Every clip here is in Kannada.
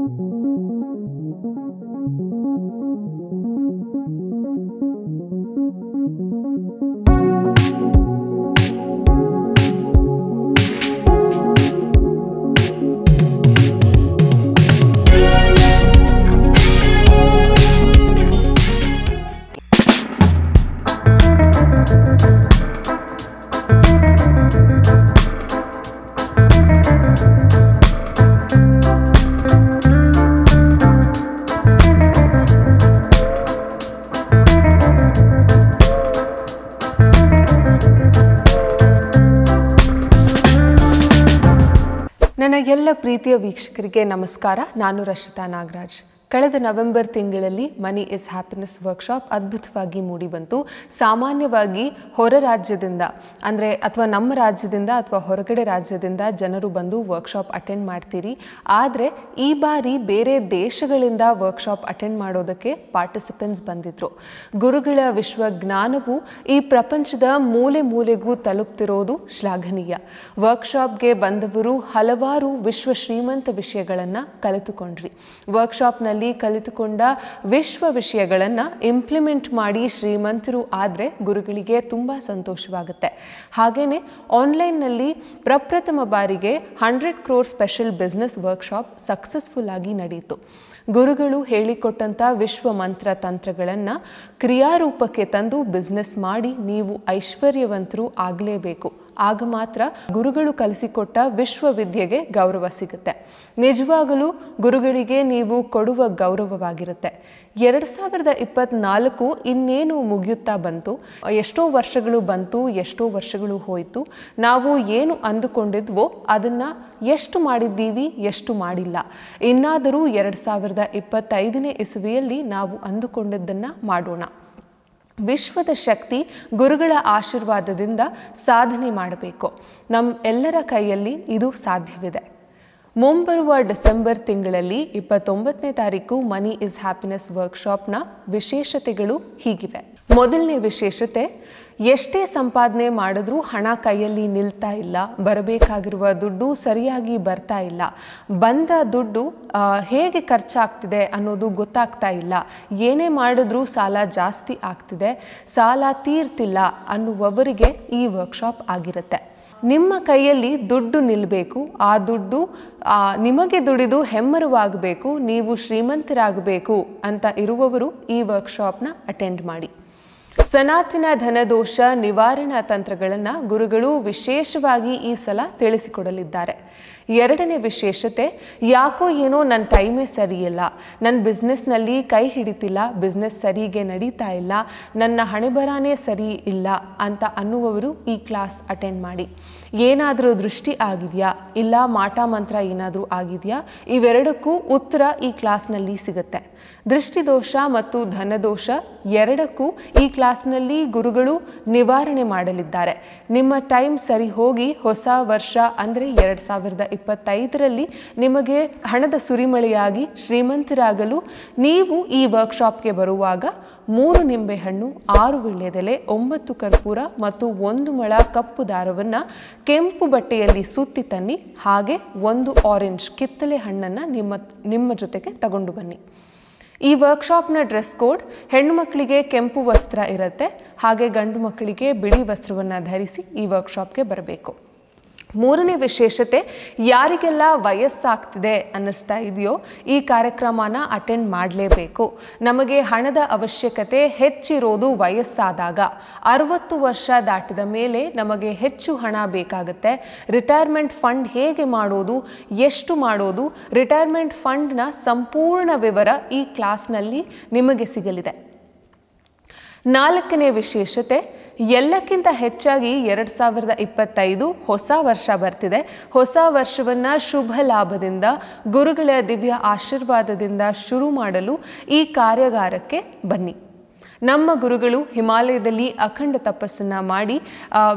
ನನ್ನ ಎಲ್ಲ ಪ್ರೀತಿಯ ವೀಕ್ಷಕರಿಗೆ ನಮಸ್ಕಾರ. ನಾನು ರಕ್ಷಿತಾ ನಾಗರಾಜ್. ಕಳೆದ ನವೆಂಬರ್ ತಿಂಗಳಲ್ಲಿ ಮನಿ ಇಸ್ ಹ್ಯಾಪಿನೆಸ್ ವರ್ಕ್ಶಾಪ್ ಅದ್ಭುತವಾಗಿ ಮೂಡಿಬಂತು. ಸಾಮಾನ್ಯವಾಗಿ ಹೊರ ರಾಜ್ಯದಿಂದ ಅಂದರೆ ಅಥವಾ ನಮ್ಮ ರಾಜ್ಯದಿಂದ ಅಥವಾ ಹೊರಗಡೆ ರಾಜ್ಯದಿಂದ ಜನರು ಬಂದು ವರ್ಕ್ಶಾಪ್ ಅಟೆಂಡ್ ಮಾಡ್ತೀರಿ. ಆದರೆ ಈ ಬಾರಿ ಬೇರೆ ದೇಶಗಳಿಂದ ವರ್ಕ್ಶಾಪ್ ಅಟೆಂಡ್ ಮಾಡೋದಕ್ಕೆ ಪಾರ್ಟಿಸಿಪೆಂಟ್ಸ್ ಬಂದಿದ್ರು. ಗುರುಗಳ ವಿಶ್ವಜ್ಞಾನವು ಈ ಪ್ರಪಂಚದ ಮೂಲೆ ಮೂಲೆಗೂ ತಲುಪ್ತಿರೋದು ಶ್ಲಾಘನೀಯ. ವರ್ಕ್ಶಾಪ್ಗೆ ಬಂದವರು ಹಲವಾರು ವಿಶ್ವ ಶ್ರೀಮಂತ ವಿಷಯಗಳನ್ನು ಕಲಿತುಕೊಂಡ್ರಿ. ವರ್ಕ್ಶಾಪ್ನಲ್ಲಿ ಕಲಿತುಕೊಂಡ ವಿಶ್ವ ವಿಷಯಗಳನ್ನು ಇಂಪ್ಲಿಮೆಂಟ್ ಮಾಡಿ ಶ್ರೀಮಂತರು ಆದರೆ ಗುರುಗಳಿಗೆ ತುಂಬ ಸಂತೋಷವಾಗುತ್ತೆ. ಹಾಗೆಯೇ ಆನ್ಲೈನ್ನಲ್ಲಿ ಪ್ರಪ್ರಥಮ ಬಾರಿಗೆ 100 crore special business workshop successful ಆಗಿ ನಡೆಯಿತು. ಗುರುಗಳು ಹೇಳಿಕೊಟ್ಟಂಥ ವಿಶ್ವ ಮಂತ್ರ ತಂತ್ರಗಳನ್ನು ಕ್ರಿಯಾರೂಪಕ್ಕೆ ತಂದು ಬಿಸ್ನೆಸ್ ಮಾಡಿ ನೀವು ಐಶ್ವರ್ಯವಂತರು ಆಗಲೇಬೇಕು. ಆಗ ಮಾತ್ರ ಗುರುಗಳು ಕಲಿಸಿಕೊಟ್ಟ ವಿಶ್ವವಿದ್ಯೆಗೆ ಗೌರವ ಸಿಗುತ್ತೆ. ನಿಜವಾಗಲೂ ಗುರುಗಳಿಗೆ ನೀವು ಕೊಡುವ ಗೌರವವಾಗಿರುತ್ತೆ. 2024 ಇನ್ನೇನು ಮುಗಿಯುತ್ತಾ ಬಂತು. ಎಷ್ಟೋ ವರ್ಷಗಳು ಬಂತು, ಎಷ್ಟೋ ವರ್ಷಗಳು ಹೋಯಿತು. ನಾವು ಏನು ಅಂದುಕೊಂಡಿದ್ವೋ ಅದನ್ನು ಎಷ್ಟು ಮಾಡಿದ್ದೀವಿ, ಎಷ್ಟು ಮಾಡಿಲ್ಲ. ಇನ್ನಾದರೂ 2025ನೇ ಇಸವಿಯಲ್ಲಿ ನಾವು ಅಂದುಕೊಂಡಿದ್ದನ್ನು ಮಾಡೋಣ. ವಿಶ್ವದ ಶಕ್ತಿ ಗುರುಗಳ ಆಶೀರ್ವಾದದಿಂದ ಸಾಧನೆ ಮಾಡಬೇಕು. ನಮ್ಮ ಎಲ್ಲರ ಕೈಯಲ್ಲಿ ಇದು ಸಾಧ್ಯವಿದೆ. ಮುಂಬರುವ ಡಿಸೆಂಬರ್ ತಿಂಗಳಲ್ಲಿ 29ನೇ ತಾರೀಕು ಮನಿ ಇಸ್ ಹ್ಯಾಪಿನೆಸ್ ವರ್ಕ್ಶಾಪ್ನ ವಿಶೇಷತೆಗಳು ಹೀಗಿವೆ. ಮೊದಲನೇ ವಿಶೇಷತೆ, ಎಷ್ಟೇ ಸಂಪಾದನೆ ಮಾಡಿದ್ರೂ ಹಣ ಕೈಯಲ್ಲಿ ನಿಲ್ತಾ ಇಲ್ಲ. ಬರಬೇಕಾಗಿರುವ ದುಡ್ಡು ಸರಿಯಾಗಿ ಬರ್ತಾ ಇಲ್ಲ. ಬಂದ ದುಡ್ಡು ಹೇಗೆ ಖರ್ಚಾಗ್ತಿದೆ ಅನ್ನೋದು ಗೊತ್ತಾಗ್ತಾ ಇಲ್ಲ. ಏನೇ ಮಾಡಿದ್ರೂ ಸಾಲ ಜಾಸ್ತಿ ಆಗ್ತಿದೆ, ಸಾಲ ತೀರ್ತಿಲ್ಲ ಅನ್ನುವವರಿಗೆ ಈ ವರ್ಕ್ಶಾಪ್ ಆಗಿರುತ್ತೆ. ನಿಮ್ಮ ಕೈಯಲ್ಲಿ ದುಡ್ಡು ನಿಲ್ಲಬೇಕು. ಆ ದುಡ್ಡು ನಿಮಗೆ ದುಡಿದು ಹೆಮ್ಮರವಾಗಬೇಕು, ನೀವು ಶ್ರೀಮಂತರಾಗಬೇಕು ಅಂತ ಇರುವವರು ಈ ವರ್ಕ್ಶಾಪ್ನ ಅಟೆಂಡ್ ಮಾಡಿ. ಸನಾತನ ಧನದೋಷ ನಿವಾರಣಾ ತಂತ್ರಗಳನ್ನು ಗುರುಗಳು ವಿಶೇಷವಾಗಿ ಈ ಸಲ ತಿಳಿಸಿಕೊಡಲಿದ್ದಾರೆ. ಎರಡನೇ ವಿಶೇಷತೆ, ಯಾಕೋ ಏನೋ ನನ್ನ ಟೈಮೇ ಸರಿಯಿಲ್ಲ, ನನ್ನ ಬಿಸ್ನೆಸ್ನಲ್ಲಿ ಕೈ ಹಿಡಿತಿಲ್ಲ, ಬಿಸ್ನೆಸ್ ಸರಿಗೆ ನಡೀತಾ ಇಲ್ಲ, ನನ್ನ ಹಣೆಬರನೇ ಸರಿ ಇಲ್ಲ ಅಂತ ಅನ್ನುವವರು ಈ ಕ್ಲಾಸ್ ಅಟೆಂಡ್ ಮಾಡಿ. ಏನಾದರೂ ದೃಷ್ಟಿ ಆಗಿದೆಯಾ, ಇಲ್ಲ ಮಾಟ ಮಂತ್ರ ಏನಾದರೂ ಆಗಿದೆಯಾ, ಇವೆರಡಕ್ಕೂ ಉತ್ತರ ಈ ಕ್ಲಾಸ್ನಲ್ಲಿ ಸಿಗುತ್ತೆ. ದೃಷ್ಟಿದೋಷ ಮತ್ತು ಧನದೋಷ ಎರಡಕ್ಕೂ ಈ ಕ್ಲಾಸ್ನಲ್ಲಿ ಗುರುಗಳು ನಿವಾರಣೆ ಮಾಡಲಿದ್ದಾರೆ. ನಿಮ್ಮ ಟೈಮ್ ಸರಿ ಹೋಗಿ ಹೊಸ ವರ್ಷ ಅಂದರೆ 2025ರಲ್ಲಿ ನಿಮಗೆ ಹಣದ ಸುರಿಮಳೆಯಾಗಿ ಶ್ರೀಮಂತರಾಗಲು ನೀವು ಈ ವರ್ಕ್ಶಾಪ್ಗೆ ಬರುವಾಗ 3 ನಿಂಬೆಹಣ್ಣು, 6 ವೀಳ್ಯದೆಲೆ, 9 ಕರ್ಪೂರ ಮತ್ತು 1 ಮೊಳ ಕಪ್ಪು ದಾರವನ್ನು ಕೆಂಪು ಬಟ್ಟೆಯಲ್ಲಿ ಸುತ್ತಿ ತನ್ನಿ. ಹಾಗೆ 1 ಆರೆಂಜ್ ಕಿತ್ತಳೆ ಹಣ್ಣನ್ನು ನಿಮ್ಮ ಜೊತೆಗೆ ತಗೊಂಡು ಬನ್ನಿ. ಈ ವರ್ಕ್ಶಾಪ್ನ ಡ್ರೆಸ್ ಕೋಡ್, ಹೆಣ್ಣು ಮಕ್ಕಳಿಗೆ ಕೆಂಪು ವಸ್ತ್ರ ಇರುತ್ತೆ, ಹಾಗೆ ಗಂಡು ಮಕ್ಕಳಿಗೆ ಬಿಳಿ ವಸ್ತ್ರವನ್ನು ಧರಿಸಿ ಈ ವರ್ಕ್ಶಾಪ್ಗೆ ಬರಬೇಕು. ಮೂರನೇ ವಿಶೇಷತೆ, ಯಾರಿಗೆಲ್ಲ ವಯಸ್ಸಾಗ್ತಿದೆ ಅನ್ನಿಸ್ತಾ ಇದೆಯೋ ಈ ಕಾರ್ಯಕ್ರಮನ ಅಟೆಂಡ್ ಮಾಡಲೇಬೇಕು. ನಮಗೆ ಹಣದ ಅವಶ್ಯಕತೆ ಹೆಚ್ಚಿರೋದು ವಯಸ್ಸಾದಾಗ. 60 ವರ್ಷ ದಾಟಿದ ಮೇಲೆ ನಮಗೆ ಹೆಚ್ಚು ಹಣ ಬೇಕಾಗುತ್ತೆ. ರಿಟೈರ್ಮೆಂಟ್ ಫಂಡ್ ಹೇಗೆ ಮಾಡೋದು, ಎಷ್ಟು ಮಾಡೋದು, ರಿಟೈರ್ಮೆಂಟ್ ಫಂಡ್ನ ಸಂಪೂರ್ಣ ವಿವರ ಈ ಕ್ಲಾಸ್ನಲ್ಲಿ ನಿಮಗೆ ಸಿಗಲಿದೆ. ನಾಲ್ಕನೇ ವಿಶೇಷತೆ, ಎಲ್ಲಕ್ಕಿಂತ ಹೆಚ್ಚಾಗಿ 2025 ಹೊಸ ವರ್ಷ ಬರ್ತಿದೆ. ಹೊಸ ವರ್ಷವನ್ನು ಶುಭ ಲಾಭದಿಂದ, ಗುರುಗಳ ದಿವ್ಯ ಆಶೀರ್ವಾದದಿಂದ ಶುರು ಮಾಡಲು ಈ ಕಾರ್ಯಾಗಾರಕ್ಕೆ ಬನ್ನಿ. ನಮ್ಮ ಗುರುಗಳು ಹಿಮಾಲಯದಲ್ಲಿ ಅಖಂಡ ತಪಸ್ಸನ್ನು ಮಾಡಿ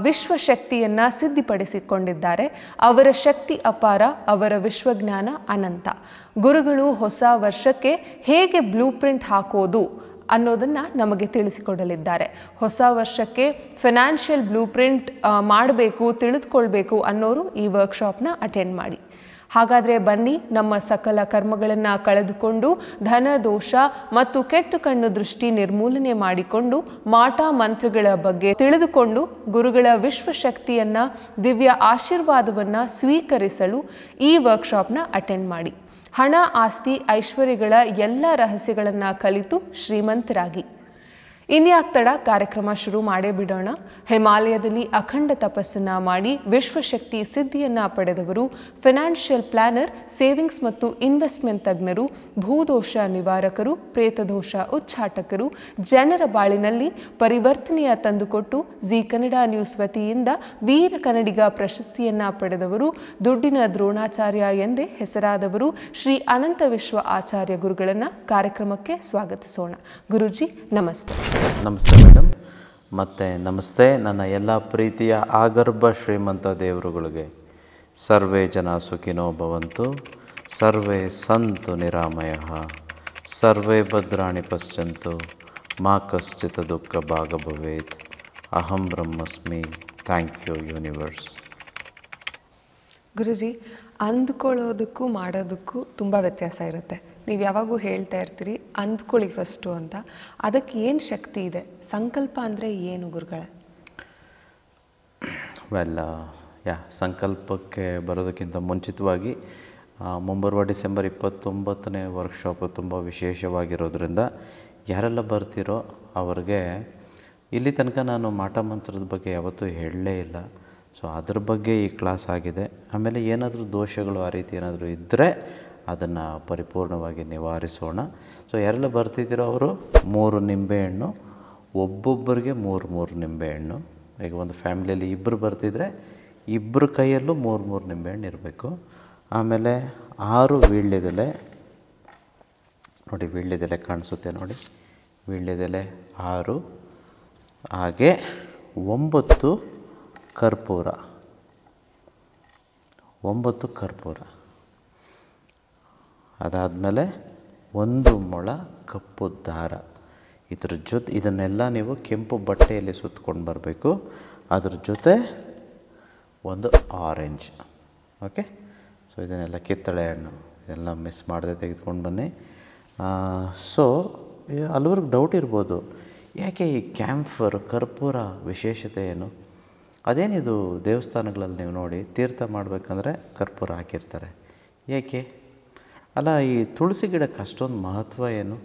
ವಿಶ್ವಶಕ್ತಿಯನ್ನು ಸಿದ್ಧಿಪಡಿಸಿಕೊಂಡಿದ್ದಾರೆ. ಅವರ ಶಕ್ತಿ ಅಪಾರ, ಅವರ ವಿಶ್ವಜ್ಞಾನ ಅನಂತ. ಗುರುಗಳು ಹೊಸ ವರ್ಷಕ್ಕೆ ಹೇಗೆ ಬ್ಲೂ ಪ್ರಿಂಟ್ ಹಾಕೋದು ಅನ್ನೋದನ್ನು ನಮಗೆ ತಿಳಿಸಿಕೊಡಲಿದ್ದಾರೆ. ಹೊಸ ವರ್ಷಕ್ಕೆ ಫೈನಾನ್ಷಿಯಲ್ ಬ್ಲೂ ಪ್ರಿಂಟ್ ಮಾಡಬೇಕು, ತಿಳಿದುಕೊಳ್ಬೇಕು ಅನ್ನೋರು ಈ ವರ್ಕ್ಶಾಪ್ನ ಅಟೆಂಡ್ ಮಾಡಿ. ಹಾಗಾದರೆ ಬನ್ನಿ, ನಮ್ಮ ಸಕಲ ಕರ್ಮಗಳನ್ನು ಕಳೆದುಕೊಂಡು ಧನ ದೋಷ ಮತ್ತು ಕೆಟ್ಟ ಕಣ್ಣು ದೃಷ್ಟಿ ನಿರ್ಮೂಲನೆ ಮಾಡಿಕೊಂಡು ಮಾಟ ಮಂತ್ರಗಳ ಬಗ್ಗೆ ತಿಳಿದುಕೊಂಡು ಗುರುಗಳ ವಿಶ್ವಶಕ್ತಿಯನ್ನ ದಿವ್ಯ ಆಶೀರ್ವಾದವನ್ನ ಸ್ವೀಕರಿಸಲು ಈ ವರ್ಕ್ಶಾಪ್ನ ಅಟೆಂಡ್ ಮಾಡಿ. ಹಣ, ಆಸ್ತಿ, ಐಶ್ವರ್ಯಗಳ ಎಲ್ಲ ರಹಸ್ಯಗಳನ್ನು ಕಲಿತು ಶ್ರೀಮಂತರಾಗಿ. ಇನ್ಯಾಕ್ ತಡ, ಕಾರ್ಯಕ್ರಮ ಶುರು ಮಾಡೇ ಬಿಡೋಣ. ಹಿಮಾಲಯದಲ್ಲಿ ಅಖಂಡ ತಪಸ್ಸನ್ನ ಮಾಡಿ ವಿಶ್ವಶಕ್ತಿ ಸಿದ್ಧಿಯನ್ನ ಪಡೆದವರು, ಫೈನಾನ್ಷಿಯಲ್ ಪ್ಲಾನರ್, ಸೇವಿಂಗ್ಸ್ ಮತ್ತು ಇನ್ವೆಸ್ಟ್ಮೆಂಟ್ ತಜ್ಞರು, ಭೂದೋಷ ನಿವಾರಕರು, ಪ್ರೇತದೋಷ ಉಚ್ಚಾಟಕರು, ಜನರ ಬಾಳಿನಲ್ಲಿ ಪರಿವರ್ತನೆಯ ತಂದುಕೊಟ್ಟು ಜಿ ಕನ್ನಡ ನ್ಯೂಸ್ ವತಿಯಿಂದ ವೀರ ಕನ್ನಡಿಗ ಪ್ರಶಸ್ತಿಯನ್ನ ಪಡೆದವರು, ದುಡ್ಡಿನ ದ್ರೋಣಾಚಾರ್ಯ ಎಂದೇ ಹೆಸರಾದವರು ಶ್ರೀ ಅನಂತ ವಿಶ್ವ ಆಚಾರ್ಯ ಗುರುಗಳನ್ನ ಕಾರ್ಯಕ್ರಮಕ್ಕೆ ಸ್ವಾಗತಿಸೋಣ. ಗುರುಜಿ ನಮಸ್ತೆ. ನಮಸ್ತೆ ಮೇಡಮ್, ಮತ್ತು ನಮಸ್ತೆ ನನ್ನ ಎಲ್ಲ ಪ್ರೀತಿಯ ಆಗರ್ಭ ಶ್ರೀಮಂತ ದೇವರುಗಳಿಗೆ. ಸರ್ವೇ ಜನ ಸುಖಿನೋ ಭವಂತು, ಸರ್ವೇ ಸಂತು ನಿರಾಮಯಃ, ಸರ್ವೇ ಭದ್ರಾಣಿ ಪಶ್ಯಂತು, ಮಾ ಕಶ್ಚಿತ್ ದುಃಖ ಭಾಗ ಭವೇತ್. ಅಹಂ ಬ್ರಹ್ಮಸ್ಮಿ. Thank you universe. ಗುರುಜಿ, ಅಂದ್ಕೊಳ್ಳೋದಕ್ಕೂ ಮಾಡೋದಕ್ಕೂ ತುಂಬ ವ್ಯತ್ಯಾಸ ಇರುತ್ತೆ. ನೀವು ಯಾವಾಗೂ ಹೇಳ್ತಾ ಇರ್ತೀರಿ ಅಂದ್ಕೊಳ್ಳಿ ಫಸ್ಟು ಅಂತ. ಅದಕ್ಕೆ ಏನು ಶಕ್ತಿ ಇದೆ? ಸಂಕಲ್ಪ ಅಂದರೆ ಏನು ಗುರುಗಳೇ? ಸಂಕಲ್ಪಕ್ಕೆ ಬರೋದಕ್ಕಿಂತ ಮುಂಚಿತವಾಗಿ ಮುಂಬರುವ ಡಿಸೆಂಬರ್ 29ನೇ ವರ್ಕ್ಶಾಪು ತುಂಬ ವಿಶೇಷವಾಗಿರೋದ್ರಿಂದ ಯಾರೆಲ್ಲ ಬರ್ತಿರೋ ಅವ್ರಿಗೆ ಇಲ್ಲಿ ತನಕ ನಾನು ಮಾಟ ಮಂತ್ರದ ಬಗ್ಗೆ ಯಾವತ್ತೂ ಹೇಳಲೇ ಇಲ್ಲ. ಸೊ ಅದ್ರ ಬಗ್ಗೆ ಈ ಕ್ಲಾಸ್ ಆಗಿದೆ. ಆಮೇಲೆ ಏನಾದರೂ ದೋಷಗಳು ಆ ರೀತಿ ಏನಾದರೂ ಇದ್ದರೆ ಅದನ್ನು ಪರಿಪೂರ್ಣವಾಗಿ ನಿವಾರಿಸೋಣ. ಸೊ ಯಾರೆಲ್ಲ ಬರ್ತಿದ್ದೀರೋ ಅವರು 3 ನಿಂಬೆಹಣ್ಣು, ಒಬ್ಬೊಬ್ಬರಿಗೆ 3 ನಿಂಬೆಹಣ್ಣು. ಈಗ ಒಂದು ಫ್ಯಾಮಿಲಿಯಲ್ಲಿ ಇಬ್ಬರು ಬರ್ತಿದ್ರೆ ಇಬ್ಬರ ಕೈಯಲ್ಲೂ 3 ನಿಂಬೆಹಣ್ಣು ಇರಬೇಕು. ಆಮೇಲೆ 6 ವೀಳ್ಯದೆಲೆ, ನೋಡಿ ವೀಳ್ಯದೆಲೆ ಕಾಣಿಸುತ್ತೆ ನೋಡಿ, ವೀಳ್ಯದೆಲೆ 6, ಹಾಗೆ 9 ಕರ್ಪೂರ, 9 ಕರ್ಪೂರ. ಅದಾದಮೇಲೆ 1 ಮೊಳ ಕಪ್ಪು ದಾರ. ಇದ್ರ ಜೊತೆ ಇದನ್ನೆಲ್ಲ ನೀವು ಕೆಂಪು ಬಟ್ಟೆಯಲ್ಲಿ ಸುತ್ಕೊಂಡು ಬರಬೇಕು. ಅದ್ರ ಜೊತೆ 1 ಆರೆಂಜ್. ಓಕೆ, ಸೊ ಇದನ್ನೆಲ್ಲ ಕಿತ್ತಳೆ ಹಣ್ಣು ಇದೆಲ್ಲ ಮಿಸ್ ಮಾಡದೆ ತೆಗೆದುಕೊಂಡು ಬನ್ನಿ. ಸೊ ಹಲವ್ರಿಗೆ ಡೌಟ್ ಇರ್ಬೋದು, ಯಾಕೆ ಈ ಕ್ಯಾಂಫರ್ ಕರ್ಪೂರ ವಿಶೇಷತೆ ಏನು? ಅದೇನಿದು ದೇವಸ್ಥಾನಗಳಲ್ಲಿ ನೀವು ನೋಡಿ ತೀರ್ಥ ಮಾಡಬೇಕಂದ್ರೆ ಕರ್ಪೂರ ಹಾಕಿರ್ತಾರೆ, ಏಕೆ? ಅಲ್ಲ, ಈ ತುಳಸಿ ಗಿಡಕ್ಕೆ ಅಷ್ಟೊಂದು ಮಹತ್ವ ಏನು?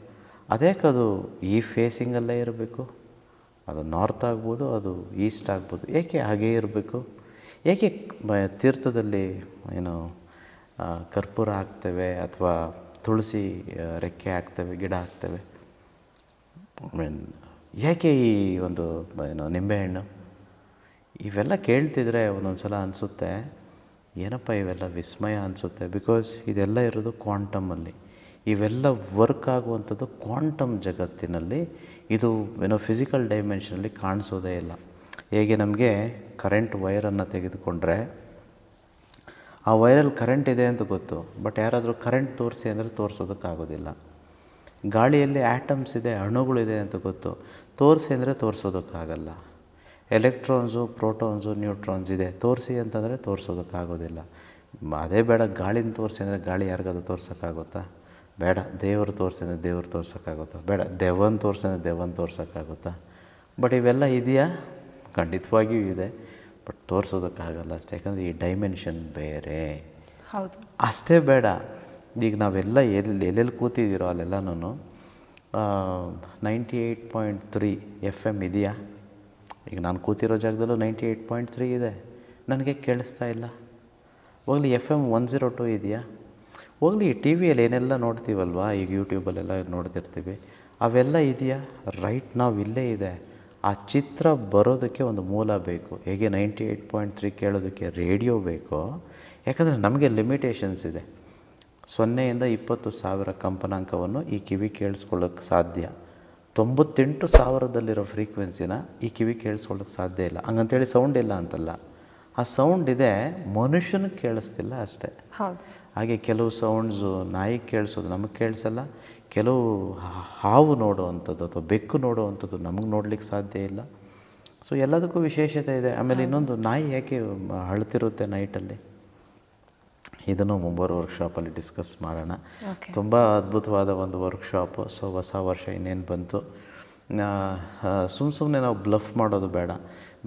ಅದ್ಯಾಕದು ಈ ಫೇಸಿಂಗಲ್ಲೇ ಇರಬೇಕು? ಅದು ನಾರ್ತ್ ಆಗ್ಬೋದು, ಅದು ಈಸ್ಟ್ ಆಗ್ಬೋದು, ಏಕೆ ಹಾಗೇ ಇರಬೇಕು? ಏಕೆ ತೀರ್ಥದಲ್ಲಿ ಏನು ಕರ್ಪೂರ ಹಾಕ್ತೇವೆ ಅಥವಾ ತುಳಸಿ ರೆಕ್ಕೆ ಹಾಕ್ತೇವೆ, ಗಿಡ ಹಾಕ್ತೇವೆ? ಯಾಕೆ ಈ ಒಂದು ನಿಂಬೆಹಣ್ಣು? ಇವೆಲ್ಲ ಕೇಳ್ತಿದ್ರೆ ಒಂದೊಂದು ಸಲ ಅನಿಸುತ್ತೆ, ಏನಪ್ಪ ಇವೆಲ್ಲ ವಿಸ್ಮಯ ಅನಿಸುತ್ತೆ. ಬಿಕಾಸ್ ಇದೆಲ್ಲ ಇರೋದು ಕ್ವಾಂಟಮಲ್ಲಿ. ಇವೆಲ್ಲ ವರ್ಕ್ ಆಗುವಂಥದ್ದು ಕ್ವಾಂಟಮ್ ಜಗತ್ತಿನಲ್ಲಿ. ಇದು ಫಿಸಿಕಲ್ ಡೈಮೆನ್ಷನಲ್ಲಿ ಕಾಣಿಸೋದೇ ಇಲ್ಲ. ಹೇಗೆ ನಮಗೆ ಕರೆಂಟ್ ವೈರನ್ನು ತೆಗೆದುಕೊಂಡ್ರೆ ಆ ವೈರಲ್ಲಿ ಕರೆಂಟ್ ಇದೆ ಅಂತ ಗೊತ್ತು, ಬಟ್ ಯಾರಾದರೂ ಕರೆಂಟ್ ತೋರಿಸಿ ಅಂದರೆ ತೋರಿಸೋದಕ್ಕಾಗೋದಿಲ್ಲ. ಗಾಳಿಯಲ್ಲಿ ಆ್ಯಟಮ್ಸ್ ಇದೆ, ಅಣುಗಳಿದೆ ಅಂತ ಗೊತ್ತು, ತೋರಿಸಿ ಅಂದರೆ ತೋರಿಸೋದಕ್ಕಾಗಲ್ಲ. ಎಲೆಕ್ಟ್ರಾನ್ಸು, ಪ್ರೋಟಾನ್ಸು, ನ್ಯೂಟ್ರಾನ್ಸ್ ಇದೆ, ತೋರಿಸಿ ಅಂತಂದರೆ ತೋರಿಸೋದಕ್ಕಾಗೋದಿಲ್ಲ. ಅದೇ ಬೇಡ, ಗಾಳಿನ ತೋರಿಸಿ ಅಂದರೆ ಗಾಳಿ ಯಾರಿಗಾದ್ರೂ ತೋರ್ಸೋಕ್ಕಾಗುತ್ತಾ? ಬೇಡ. ದೇವರು ತೋರಿಸಿ ಅಂದರೆ ದೇವ್ರು ತೋರ್ಸೋಕ್ಕಾಗುತ್ತಾ? ಬೇಡ. ದೆವ್ವನ ತೋರಿಸಿ ಅಂದರೆ ದೆವ್ವನ ತೋರ್ಸೋಕ್ಕಾಗುತ್ತಾ? ಬಟ್ ಇವೆಲ್ಲ ಇದೆಯಾ? ಖಂಡಿತವಾಗಿಯೂ ಇದೆ, ಬಟ್ ತೋರಿಸೋದಕ್ಕಾಗಲ್ಲ ಅಷ್ಟೇ. ಯಾಕಂದರೆ ಈ ಡೈಮೆನ್ಷನ್ ಬೇರೆ. ಹೌದು. ಅಷ್ಟೇ ಬೇಡ, ಈಗ ನಾವೆಲ್ಲ ಎಲ್ಲೆಲ್ಲಿ ಕೂತಿದ್ದೀರೋ ಅಲ್ಲೆಲ್ಲನೂ 98.3 FM ಇದೆಯಾ? ಈಗ ನಾನು ಕೂತಿರೋ ಜಾಗದಲ್ಲೂ 98.3 ಇದೆ, ನನಗೆ ಕೇಳಿಸ್ತಾ ಇಲ್ಲ. ಹೋಗಲಿ FM 102 ಇದೆಯಾ? ಹೋಗಲಿ ಟಿ ವಿಯಲ್ಲಿ ಏನೆಲ್ಲ ನೋಡ್ತೀವಲ್ವ, ಈಗ ಯೂಟ್ಯೂಬಲ್ಲೆಲ್ಲ ನೋಡ್ತಿರ್ತೀವಿ, ಅವೆಲ್ಲ ಇದೆಯಾ? ರೈಟ್ ನಾವು ಇಲ್ಲೇ ಇದೆ. ಆ ಚಿತ್ರ ಬರೋದಕ್ಕೆ ಒಂದು ಮೂಲ ಬೇಕು. ಹೇಗೆ 98.3 ಕೇಳೋದಕ್ಕೆ ರೇಡಿಯೋ ಬೇಕೋ, ಯಾಕಂದರೆ ನಮಗೆ ಲಿಮಿಟೇಷನ್ಸ್ ಇದೆ. 0ಯಿಂದ 20,000 ಕಂಪನಾಂಕವನ್ನು ಈ ಕಿವಿ ಕೇಳಿಸ್ಕೊಳ್ಳೋಕ್ಕೆ ಸಾಧ್ಯ. 98,000ದಲ್ಲಿರೋ ಫ್ರೀಕ್ವೆನ್ಸಿನ ಈ ಕಿವಿ ಕೇಳಿಸ್ಕೊಳ್ಳೋಕ್ಕೆ ಸಾಧ್ಯ ಇಲ್ಲ. ಹಂಗಂತೇಳಿ ಸೌಂಡ್ ಇಲ್ಲ ಅಂತಲ್ಲ, ಆ ಸೌಂಡ್ ಇದೆ, ಮನುಷ್ಯನಿಗೆ ಕೇಳಿಸ್ತಿಲ್ಲ ಅಷ್ಟೇ. ಹಾಗೆ ಕೆಲವು ಸೌಂಡ್ಸು ನಾಯಿಗೆ ಕೇಳಿಸೋದು ನಮಗೆ ಕೇಳಿಸಲ್ಲ, ಕೆಲವು ಹಾವು ನೋಡುವಂಥದ್ದು ಅಥವಾ ಬೆಕ್ಕು ನೋಡುವಂಥದ್ದು ನಮಗೆ ನೋಡ್ಲಿಕ್ಕೆ ಸಾಧ್ಯ ಇಲ್ಲ. ಸೊ ಎಲ್ಲದಕ್ಕೂ ವಿಶೇಷತೆ ಇದೆ. ಆಮೇಲೆ ಇನ್ನೊಂದು, ನಾಯಿ ಯಾಕೆ ಅಳ್ತಿರುತ್ತೆ ನೈಟಲ್ಲಿ? ಇದನ್ನು ಮುಂಬರುವ ವರ್ಕ್ಶಾಪಲ್ಲಿ ಡಿಸ್ಕಸ್ ಮಾಡೋಣ. ತುಂಬ ಅದ್ಭುತವಾದ ಒಂದು ವರ್ಕ್ಶಾಪು. ಸೊ ಹೊಸ ವರ್ಷ ಇನ್ನೇನು ಬಂತು, ಸುಮ್ಮನೆ ನಾವು ಬ್ಲಫ್ ಮಾಡೋದು ಬೇಡ.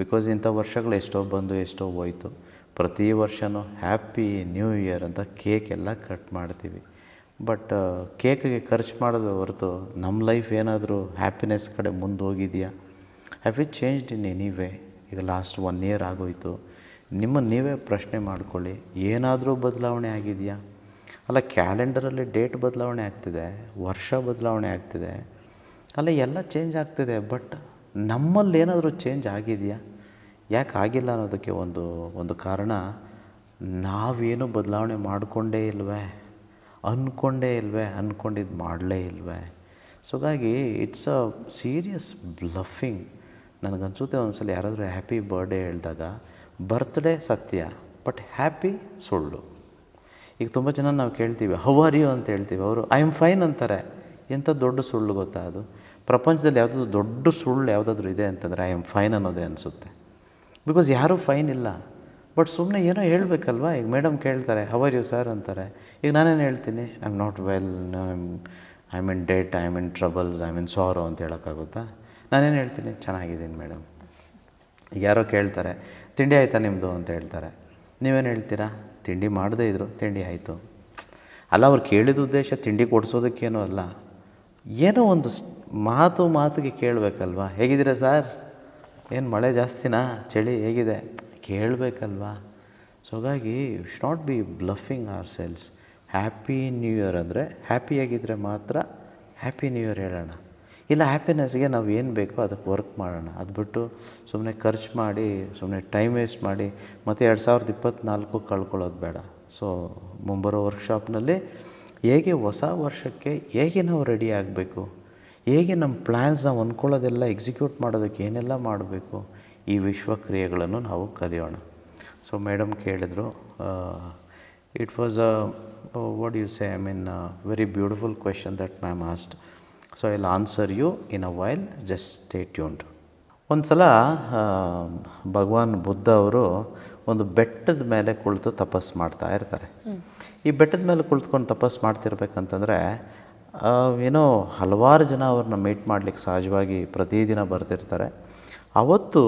ಬಿಕಾಸ್ ಇಂಥ ವರ್ಷಗಳು ಎಷ್ಟೋ ಬಂದು ಎಷ್ಟೋ ಹೋಯ್ತು. ಪ್ರತಿ ವರ್ಷವೂ ಹ್ಯಾಪಿ ನ್ಯೂ ಇಯರ್ ಅಂತ ಕೇಕ್ ಎಲ್ಲ ಕಟ್ ಮಾಡ್ತೀವಿ. ಬಟ್ ಕೇಕಿಗೆ ಖರ್ಚು ಮಾಡೋದು ಹೊರತು ನಮ್ಮ ಲೈಫ್ ಏನಾದರೂ ಹ್ಯಾಪಿನೆಸ್ ಕಡೆ ಮುಂದೆ ಹೋಗಿದೆಯಾ? Have you changed in any way? ಈಗ ಲಾಸ್ಟ್ 1 ಇಯರ್ ಆಗೋಯಿತು. ನಿಮ್ಮನ್ನು ನೀವೇ ಪ್ರಶ್ನೆ ಮಾಡ್ಕೊಳ್ಳಿ, ಏನಾದರೂ ಬದಲಾವಣೆ ಆಗಿದೆಯಾ? ಅಲ್ಲ, ಕ್ಯಾಲೆಂಡರಲ್ಲಿ ಡೇಟ್ ಬದಲಾವಣೆ ಆಗ್ತಿದೆ, ವರ್ಷ ಬದಲಾವಣೆ ಆಗ್ತಿದೆ, ಅಲ್ಲ ಎಲ್ಲ ಚೇಂಜ್ ಆಗ್ತಿದೆ. ಬಟ್ ನಮ್ಮಲ್ಲಿ ಏನಾದರೂ ಚೇಂಜ್ ಆಗಿದೆಯಾ? ಯಾಕೆ ಆಗಿಲ್ಲ ಅನ್ನೋದಕ್ಕೆ ಒಂದು ಕಾರಣ, ನಾವೇನು ಬದಲಾವಣೆ ಮಾಡಿಕೊಂಡೇ ಇಲ್ವೇ, ಅಂದ್ಕೊಂಡಿದ್ದು ಮಾಡಲೇ ಇಲ್ವೇ. ಸೊ ಹಾಗಾಗಿ ಇಟ್ಸ್ ಅ ಸೀರಿಯಸ್ ಬ್ಲಫಿಂಗ್. ನನಗನ್ಸುತ್ತೆ ಒಂದ್ಸಲ ಯಾರಾದರೂ ಹ್ಯಾಪಿ ಬರ್ಡೇ ಹೇಳಿದಾಗ ಬರ್ತ್ಡೇ ಸತ್ಯ, ಬಟ್ ಹ್ಯಾಪಿ ಸುಳ್ಳು. ಈಗ ತುಂಬ ಜನ ನಾವು ಕೇಳ್ತೀವಿ ಹೌ ಆರ್ ಯು ಅಂತ ಹೇಳ್ತೀವಿ, ಅವರು ಐ ಆಮ್ ಫೈನ್ ಅಂತಾರೆ. ಎಂಥ ದೊಡ್ಡ ಸುಳ್ಳು ಗೊತ್ತಾ ಅದು? ಪ್ರಪಂಚದಲ್ಲಿ ಯಾವುದಾದ್ರು ದೊಡ್ಡ ಸುಳ್ಳು ಯಾವುದಾದ್ರೂ ಇದೆ ಅಂತಂದರೆ ಐ ಆಮ್ ಫೈನ್ ಅನ್ನೋದೇ ಅನಿಸುತ್ತೆ. ಬಿಕಾಸ್ ಯಾರೂ ಫೈನ್ ಇಲ್ಲ. ಬಟ್ ಸುಮ್ಮನೆ ಏನೋ ಹೇಳಬೇಕಲ್ವ. ಈಗ ಮೇಡಮ್ ಕೇಳ್ತಾರೆ ಹೌ ಆರ್ ಯು ಸರ್ ಅಂತಾರೆ. ಈಗ ನಾನೇನು ಹೇಳ್ತೀನಿ, I am not well, I am in debt, I am in troubles, I am in sorrow ಅಂತ ಹೇಳೋಕ್ಕಾಗುತ್ತಾ? ನಾನೇನು ಹೇಳ್ತೀನಿ, ಚೆನ್ನಾಗಿದ್ದೀನಿ ಮೇಡಮ್. ಯಾರೋ ಕೇಳ್ತಾರೆ ತಿಂಡಿ ಆಯಿತಾ ನಿಮ್ಮದು ಅಂತ ಹೇಳ್ತಾರೆ. ನೀವೇನು ಹೇಳ್ತೀರಾ? ತಿಂಡಿ ಮಾಡದೇ ಇದ್ರು ತಿಂಡಿ ಆಯಿತು. ಅಲ್ಲ, ಅವ್ರು ಕೇಳಿದ ಉದ್ದೇಶ ತಿಂಡಿ ಕೊಡಿಸೋದಕ್ಕೇನೂ ಅಲ್ಲ, ಏನೋ ಒಂದು ಮಾತಿಗೆ ಕೇಳಬೇಕಲ್ವ. ಹೇಗಿದ್ದೀರಾ ಸರ್? ಏನು ಮಳೆ ಜಾಸ್ತಿನಾ, ಚಳಿ ಹೇಗಿದೆ ಕೇಳಬೇಕಲ್ವಾ. ಸೊ ಹಾಗಾಗಿ you should not be bluffing our selves. Happy new year ಅಂದರೆ ಹ್ಯಾಪಿಯಾಗಿದ್ದರೆ ಮಾತ್ರ ಹ್ಯಾಪಿ ನ್ಯೂ ಇಯರ್ ಹೇಳೋಣ. ಇಲ್ಲ, ಹ್ಯಾಪಿನೆಸ್ಗೆ ನಾವು ಏನು ಬೇಕೋ ಅದಕ್ಕೆ ವರ್ಕ್ ಮಾಡೋಣ. ಅದು ಬಿಟ್ಟು ಸುಮ್ಮನೆ ಖರ್ಚು ಮಾಡಿ, ಸುಮ್ಮನೆ ಟೈಮ್ ವೇಸ್ಟ್ ಮಾಡಿ ಮತ್ತು 2024 ಕಳ್ಕೊಳ್ಳೋದು ಬೇಡ. ಸೊ ಮುಂಬರೋ ವರ್ಕ್ಶಾಪ್ನಲ್ಲಿ ಹೇಗೆ ಹೊಸ ವರ್ಷಕ್ಕೆ ಹೇಗೆ ನಾವು ರೆಡಿ ಆಗಬೇಕು, ಹೇಗೆ ನಮ್ಮ ಪ್ಲ್ಯಾನ್ಸ್ ನಾವು ಅಂದ್ಕೊಳ್ಳೋದೆಲ್ಲ ಎಕ್ಸಿಕ್ಯೂಟ್ ಮಾಡೋದಕ್ಕೆ ಏನೆಲ್ಲ ಮಾಡಬೇಕು, ಈ ವಿಶ್ವಕ್ರಿಯೆಗಳನ್ನು ನಾವು ಕಲಿಯೋಣ. ಸೊ ಮೇಡಮ್ ಕೇಳಿದ್ರು, it was what you say, I mean very beautiful question that ma'am asked. So I will answer you in a while, just stay tuned. ಒಂದು ಸಲ ಭಗವಾನ್ ಬುದ್ಧ ಅವರು ಒಂದು ಬೆಟ್ಟದ ಮೇಲೆ ಕುಳಿತು ತಪಸ್ಸು ಮಾಡ್ತಾ ಇರ್ತಾರೆ. ಈ ಬೆಟ್ಟದ ಮೇಲೆ ಕುಳಿತುಕೊಂಡು ತಪಸ್ಸು ಮಾಡ್ತಿರ್ಬೇಕಂತಂದರೆ ಏನೋ ಹಲವಾರು ಜನ ಅವ್ರನ್ನ ಮೀಟ್ ಮಾಡಲಿಕ್ಕೆ ಸಹಜವಾಗಿ ಪ್ರತಿದಿನ ಬರ್ತಿರ್ತಾರೆ. ಅವತ್ತು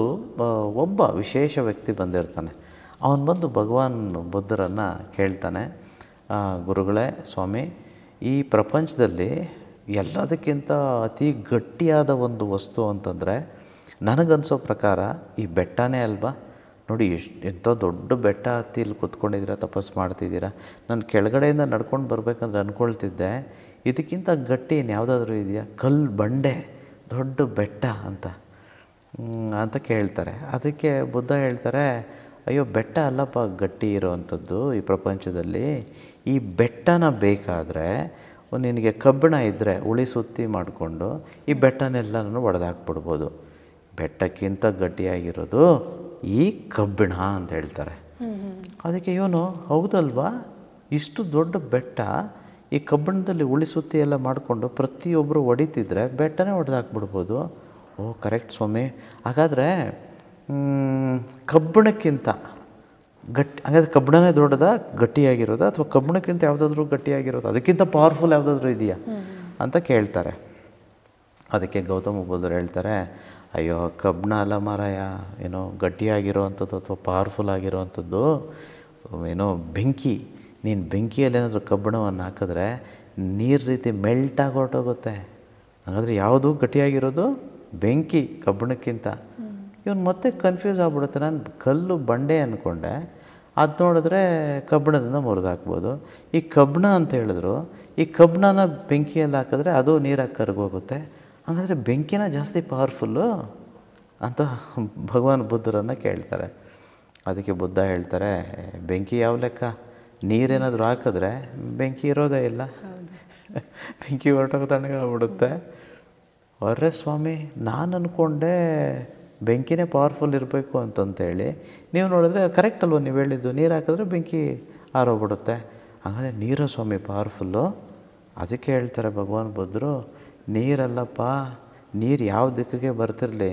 ಒಬ್ಬ ವಿಶೇಷ ವ್ಯಕ್ತಿ ಬಂದಿರ್ತಾನೆ. ಅವನು ಬಂದು ಭಗವಾನ್ ಬುದ್ಧರನ್ನು ಕೇಳ್ತಾನೆ, ಗುರುಗಳೇ, ಸ್ವಾಮಿ, ಈ ಪ್ರಪಂಚದಲ್ಲಿ ಎಲ್ಲದಕ್ಕಿಂತ ಅತಿ ಗಟ್ಟಿಯಾದ ಒಂದು ವಸ್ತು ಅಂತಂದರೆ ನನಗನ್ಸೋ ಪ್ರಕಾರ ಈ ಬೆಟ್ಟನೇ ಅಲ್ವಾ? ನೋಡಿ, ಎಂಥ ದೊಡ್ಡ ಬೆಟ್ಟ ಹತ್ತಿ ಇಲ್ಲಿ ಕೂತ್ಕೊಂಡಿದ್ದೀರಾ, ತಪಸ್ಸು ಮಾಡ್ತಿದ್ದೀರಾ. ನಾನು ಕೆಳಗಡೆಯಿಂದ ನಡ್ಕೊಂಡು ಬರಬೇಕಂದ್ರೆ ಅಂದ್ಕೊಳ್ತಿದ್ದೆ, ಇದಕ್ಕಿಂತ ಗಟ್ಟಿ ಇನ್ಯಾವುದಾದ್ರೂ ಇದೆಯಾ? ಕಲ್ಲು ಬಂಡೆ, ದೊಡ್ಡ ಬೆಟ್ಟ ಅಂತ ಕೇಳ್ತಾರೆ. ಅದಕ್ಕೆ ಬುದ್ಧ ಹೇಳ್ತಾರೆ, ಅಯ್ಯೋ, ಬೆಟ್ಟ ಅಲ್ಲಪ್ಪ ಗಟ್ಟಿ ಇರೋವಂಥದ್ದು ಈ ಪ್ರಪಂಚದಲ್ಲಿ. ಈ ಬೆಟ್ಟನ ಬೇಕಾದರೆ ನಿನಗೆ ಕಬ್ಬಿಣ ಇದ್ದರೆ ಉಳಿ ಸುತ್ತಿ ಮಾಡಿಕೊಂಡು ಈ ಬೆಟ್ಟನೆಲ್ಲನೂ ಒಡೆದಾಕ್ಬಿಡ್ಬೋದು. ಬೆಟ್ಟಕ್ಕಿಂತ ಗಟ್ಟಿಯಾಗಿರೋದು ಈ ಕಬ್ಬಿಣ ಅಂತ ಹೇಳ್ತಾರೆ. ಅದಕ್ಕೆ ಇವನು, ಹೌದಲ್ವಾ, ಇಷ್ಟು ದೊಡ್ಡ ಬೆಟ್ಟ ಈ ಕಬ್ಬಿಣದಲ್ಲಿ ಉಳಿ ಸುತ್ತಿ ಎಲ್ಲ ಮಾಡಿಕೊಂಡು ಪ್ರತಿಯೊಬ್ಬರು ಹೊಡಿತಿದ್ರೆ ಬೆಟ್ಟನೇ ಹೊಡೆದಾಕ್ಬಿಡ್ಬೋದು. ಓ, ಕರೆಕ್ಟ್ ಸ್ವಾಮಿ. ಹಾಗಾದರೆ ಕಬ್ಬಿಣಕ್ಕಿಂತ ಹಾಗಾದರೆ ಕಬ್ಬಿಣನೇ ದೊಡ್ಡದ ಗಟ್ಟಿಯಾಗಿರೋದು, ಅಥವಾ ಕಬ್ಬಿಣಕ್ಕಿಂತ ಯಾವುದಾದ್ರೂ ಗಟ್ಟಿಯಾಗಿರೋದು, ಅದಕ್ಕಿಂತ ಪವರ್ಫುಲ್ ಯಾವುದಾದ್ರೂ ಇದೆಯಾ ಅಂತ ಕೇಳ್ತಾರೆ. ಅದಕ್ಕೆ ಗೌತಮ ಬುದ್ಧರು ಹೇಳ್ತಾರೆ, ಅಯ್ಯೋ, ಕಬ್ಬಿಣ ಅಲ್ಲ ಮಾರಾಯ, ಏನೋ ಗಟ್ಟಿಯಾಗಿರೋ ಅಂಥದ್ದು ಅಥವಾ ಪವರ್ಫುಲ್ ಆಗಿರೋವಂಥದ್ದು ಏನೋ ಬೆಂಕಿ. ನೀನು ಬೆಂಕಿಯಲ್ಲಿ ಏನಾದರೂ ಕಬ್ಬಿಣವನ್ನು ಹಾಕಿದ್ರೆ ನೀರು ರೀತಿ ಮೆಲ್ಟಾಗಿ ಹೊರಟೋಗುತ್ತೆ. ಹಾಗಾದರೆ ಯಾವುದು ಗಟ್ಟಿಯಾಗಿರೋದು? ಬೆಂಕಿ, ಕಬ್ಬಿಣಕ್ಕಿಂತ. ಇವನು ಮತ್ತೆ ಕನ್ಫ್ಯೂಸ್ ಆಗ್ಬಿಡುತ್ತೆ. ನಾನು ಕಲ್ಲು ಬಂಡೆ ಅಂದ್ಕೊಂಡೆ, ಅದು ನೋಡಿದ್ರೆ ಕಬ್ಬಿಣದಿಂದ ಮುರಿದಾಕ್ಬೋದು. ಈ ಕಬ್ಬಿಣ ಅಂತ ಹೇಳಿದ್ರು, ಈ ಕಬ್ಬಿಣನ ಬೆಂಕಿಯಲ್ಲಿ ಹಾಕಿದ್ರೆ ಅದು ನೀರಾಗಿ ಕರಗೋಗುತ್ತೆ. ಹಾಗಾದರೆ ಬೆಂಕಿನ ಜಾಸ್ತಿ ಪವರ್ಫುಲ್ಲು ಅಂತ ಭಗವಾನ್ ಬುದ್ಧರನ್ನು ಕೇಳ್ತಾರೆ. ಅದಕ್ಕೆ ಬುದ್ಧ ಹೇಳ್ತಾರೆ, ಬೆಂಕಿ ಯಾವ ಲೆಕ್ಕ? ನೀರೇನಾದರೂ ಹಾಕಿದ್ರೆ ಬೆಂಕಿ ಇರೋದೇ ಇಲ್ಲ, ಬೆಂಕಿ ಹೊರಟೋಗ ತಣ್ಣಗಾಗ್ಬಿಡುತ್ತೆ. ಅರೆ ಸ್ವಾಮಿ, ನಾನು ಅಂದ್ಕೊಂಡೆ ಬೆಂಕಿನೇ ಪವರ್ಫುಲ್ ಇರಬೇಕು ಅಂತಂತೇಳಿ. ನೀವು ನೋಡಿದ್ರೆ ಕರೆಕ್ಟ್ ಅಲ್ವ ನೀವು ಹೇಳಿದ್ದು, ನೀರು ಹಾಕಿದ್ರೆ ಬೆಂಕಿ ಆರೋಗ್ಬಿಡುತ್ತೆ. ಹಾಗಾದರೆ ನೀರು ಸ್ವಾಮಿ ಪವರ್ಫುಲ್ಲು. ಅದಕ್ಕೆ ಹೇಳ್ತಾರೆ ಭಗವಾನ್ ಬುದ್ಧರು, ನೀರಲ್ಲಪ್ಪ, ನೀರು ಯಾವ ದಿಕ್ಕಿಗೆ ಬರ್ತಿರಲಿ,